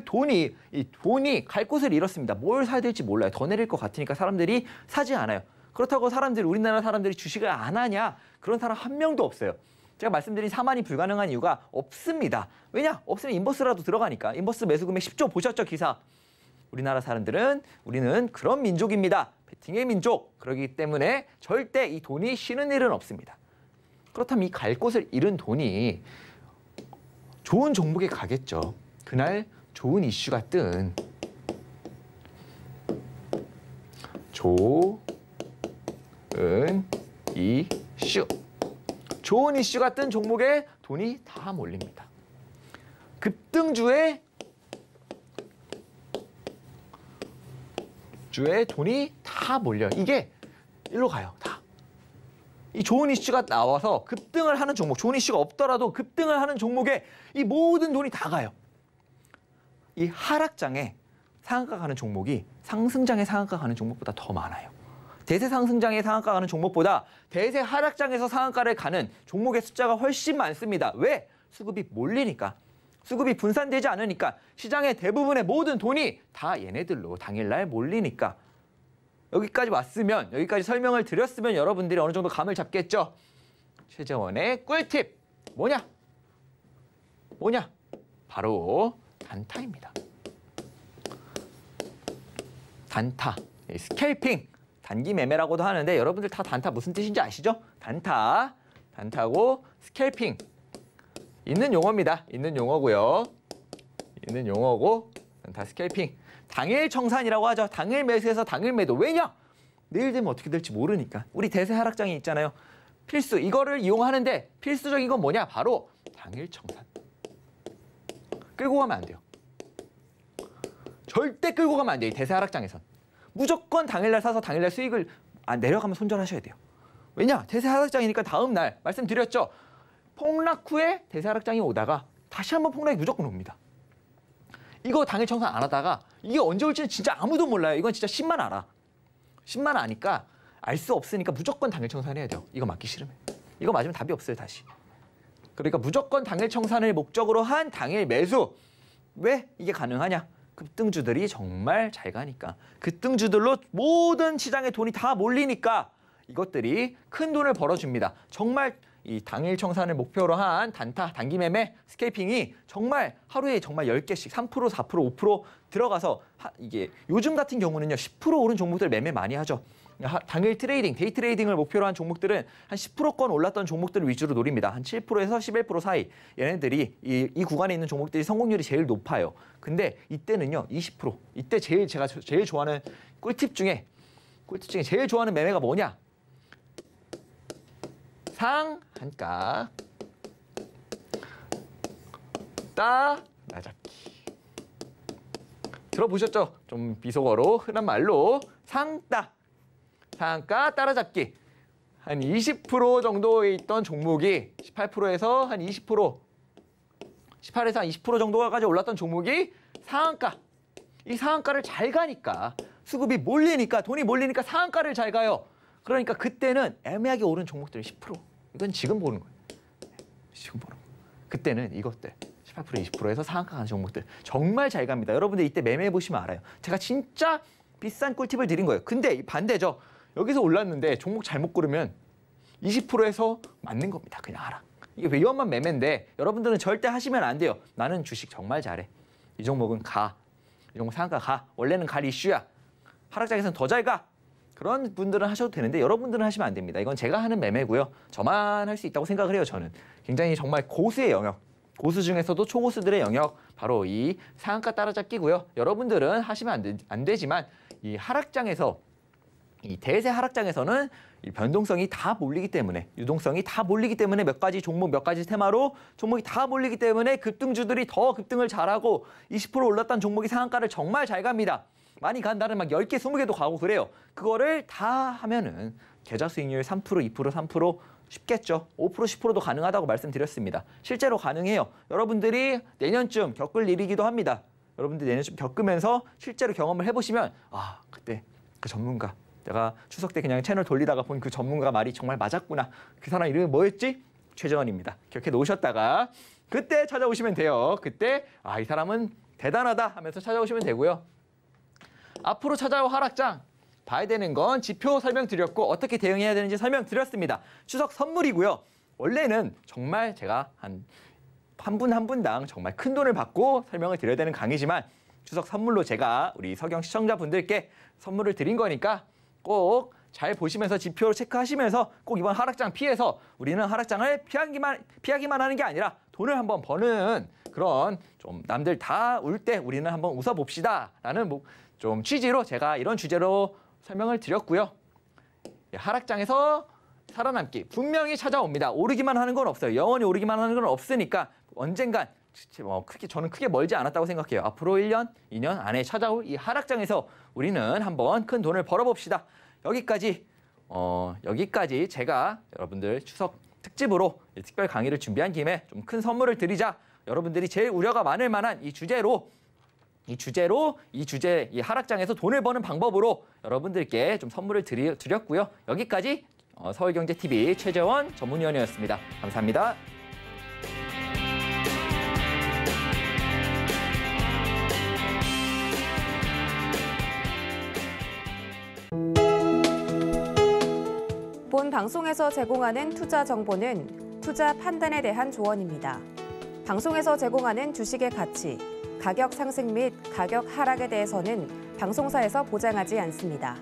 돈이 갈 곳을 잃었습니다. 뭘 사야 될지 몰라요. 더 내릴 것 같으니까 사람들이 사지 않아요. 그렇다고 우리나라 사람들이 주식을 안 하냐? 그런 사람 한 명도 없어요. 제가 말씀드린 사만이 불가능한 이유가 없습니다. 왜냐? 없으면 인버스라도 들어가니까. 인버스 매수 금액 10조 보셨죠, 기사? 우리는 그런 민족입니다. 베팅의 민족. 그렇기 때문에 절대 이 돈이 쉬는 일은 없습니다. 그렇다면 이 갈 곳을 잃은 돈이 좋은 종목에 가겠죠. 그날 좋은 이슈가 뜬 좋은 이슈가 뜬 종목에 돈이 다 몰립니다. 급등주에 돈이 다 몰려요. 이게 일로 가요. 다. 이 좋은 이슈가 나와서 급등을 하는 종목, 좋은 이슈가 없더라도 급등을 하는 종목에 이 모든 돈이 다 가요. 이 하락장에 상한가 가는 종목이 상승장에 상한가 가는 종목보다 더 많아요. 대세 상승장에 상한가 가는 종목보다 대세 하락장에서 상한가를 가는 종목의 숫자가 훨씬 많습니다. 왜? 수급이 몰리니까. 수급이 분산되지 않으니까. 시장의 대부분의 모든 돈이 다 얘네들로 당일날 몰리니까. 여기까지 왔으면, 여기까지 설명을 드렸으면 여러분들이 어느 정도 감을 잡겠죠? 최재원의 꿀팁 뭐냐? 바로 단타입니다. 단타, 스캘핑, 단기 매매라고도 하는데 여러분들 다 단타 무슨 뜻인지 아시죠? 단타고 스캘핑 있는 용어입니다. 있는 용어고 단타 스캘핑. 당일 청산이라고 하죠. 당일 매수해서 당일 매도. 왜냐? 내일 되면 어떻게 될지 모르니까. 우리 대세 하락장이 있잖아요. 필수. 이거를 이용하는데 필수적인 건 뭐냐? 바로 당일 청산. 끌고 가면 안 돼요. 절대 끌고 가면 안 돼요. 이 대세 하락장에선. 무조건 당일날 사서 당일날 수익을 내려가면 손절하셔야 돼요. 왜냐? 대세 하락장이니까 다음 날 말씀드렸죠. 폭락 후에 대세 하락장이 오다가 다시 한번 폭락이 무조건 옵니다. 이거 당일 청산 안 하다가 이게 언제 올지는 진짜 아무도 몰라요. 이건 진짜 신만 알아. 신만 아니까 알 수 없으니까 무조건 당일 청산해야 돼요. 이거 맞기 싫으면. 이거 맞으면 답이 없어요, 다시. 그러니까 무조건 당일 청산을 목적으로 한 당일 매수. 왜 이게 가능하냐? 급등주들이 정말 잘 가니까. 급등주들로 모든 시장에 돈이 다 몰리니까 이것들이 큰 돈을 벌어줍니다. 정말 이 당일 청산을 목표로 한 단타, 단기 매매, 스케이핑이 정말 하루에 정말 10개씩 3%, 4%, 5% 들어가서 이게 요즘 같은 경우는요. 10% 오른 종목들 매매 많이 하죠. 당일 트레이딩, 데이 트레이딩을 목표로 한 종목들은 한 10%권 올랐던 종목들을 위주로 노립니다. 한 7%에서 11% 사이. 얘네들이 이 구간에 있는 종목들이 성공률이 제일 높아요. 근데 이때는요. 20%. 이때 제가 제일 좋아하는 꿀팁 중에 제일 좋아하는 매매가 뭐냐? 상한가 따라잡기. 들어보셨죠? 좀 비속어로 흔한 말로 상한가 따라잡기. 한 20% 정도에 있던 종목이 18%에서 한 20%, 18에서 한 20% 정도까지 올랐던 종목이 상한가. 이 상한가를 잘 가니까 수급이 몰리니까 돈이 몰리니까 상한가를 잘 가요. 그러니까 그때는 애매하게 오른 종목들 10%. 이건 지금 보는 거예요. 지금 보는 거. 그때는 이것들 18%, 20%에서 상한가 가는 종목들 정말 잘 갑니다. 여러분들 이때 매매해 보시면 알아요. 제가 진짜 비싼 꿀팁을 드린 거예요. 근데 반대죠. 여기서 올랐는데 종목 잘못 고르면 20%에서 맞는 겁니다. 그냥 하라. 이게 위험한 매매인데 여러분들은 절대 하시면 안 돼요. 나는 주식 정말 잘해. 이 종목은 가. 이 종목 상한가 가. 원래는 갈 이슈야. 하락장에서는 더 잘 가. 그런 분들은 하셔도 되는데 여러분들은 하시면 안 됩니다. 이건 제가 하는 매매고요. 저만 할 수 있다고 생각을 해요. 저는. 굉장히 정말 고수의 영역. 고수 중에서도 초고수들의 영역. 바로 이 상한가 따라잡기고요. 여러분들은 하시면 안 되지만 이 하락장에서 이 대세 하락장에서는 이 변동성이 다 몰리기 때문에 유동성이 다 몰리기 때문에 몇 가지 종목 몇 가지 테마로 종목이 다 몰리기 때문에 급등주들이 더 급등을 잘하고 20% 올랐던 종목이 상한가를 정말 잘 갑니다. 많이 간다는 막 10개, 20개도 가고 그래요. 그거를 다 하면은 계좌 수익률 3%, 2%, 3% 쉽겠죠. 5%, 10%도 가능하다고 말씀드렸습니다. 실제로 가능해요. 여러분들이 내년쯤 겪을 일이기도 합니다. 여러분들이 내년쯤 겪으면서 실제로 경험을 해보시면 아, 그때 그 전문가 내가 추석 때 그냥 채널 돌리다가 본 그 전문가 말이 정말 맞았구나. 그 사람 이름이 뭐였지? 최재원입니다. 기억해 놓으셨다가 그때 찾아오시면 돼요. 그때 아, 이 사람은 대단하다 하면서 찾아오시면 되고요. 앞으로 찾아올 하락장 봐야 되는 건 지표 설명드렸고 어떻게 대응해야 되는지 설명드렸습니다. 추석 선물이고요. 원래는 정말 제가 한 분 한 분당 정말 큰 돈을 받고 설명을 드려야 되는 강의지만 추석 선물로 제가 우리 서경 시청자분들께 선물을 드린 거니까 꼭 잘 보시면서 지표를 체크하시면서 꼭 이번 하락장 피해서 우리는 하락장을 피하기만 하는 게 아니라 돈을 한번 버는 그런 좀 남들 다 울 때 우리는 한번 웃어봅시다라는 좀 취지로 제가 이런 주제로 설명을 드렸고요. 하락장에서 살아남기 분명히 찾아옵니다. 오르기만 하는 건 없어요. 영원히 오르기만 하는 건 없으니까 언젠간 저는 크게 멀지 않았다고 생각해요. 앞으로 1년, 2년 안에 찾아올 이 하락장에서 우리는 한번 큰 돈을 벌어봅시다. 여기까지 제가 여러분들 추석 특집으로 특별 강의를 준비한 김에 좀 큰 선물을 드리자. 여러분들이 제일 우려가 많을 만한 이 하락장에서 돈을 버는 방법으로 여러분들께 좀 선물을 드렸고요. 여기까지 서울경제TV 최재원 전문위원이었습니다. 감사합니다. 본 방송에서 제공하는 투자 정보는 투자 판단에 대한 조언입니다. 방송에서 제공하는 주식의 가치, 가격 상승 및 가격 하락에 대해서는 방송사에서 보장하지 않습니다.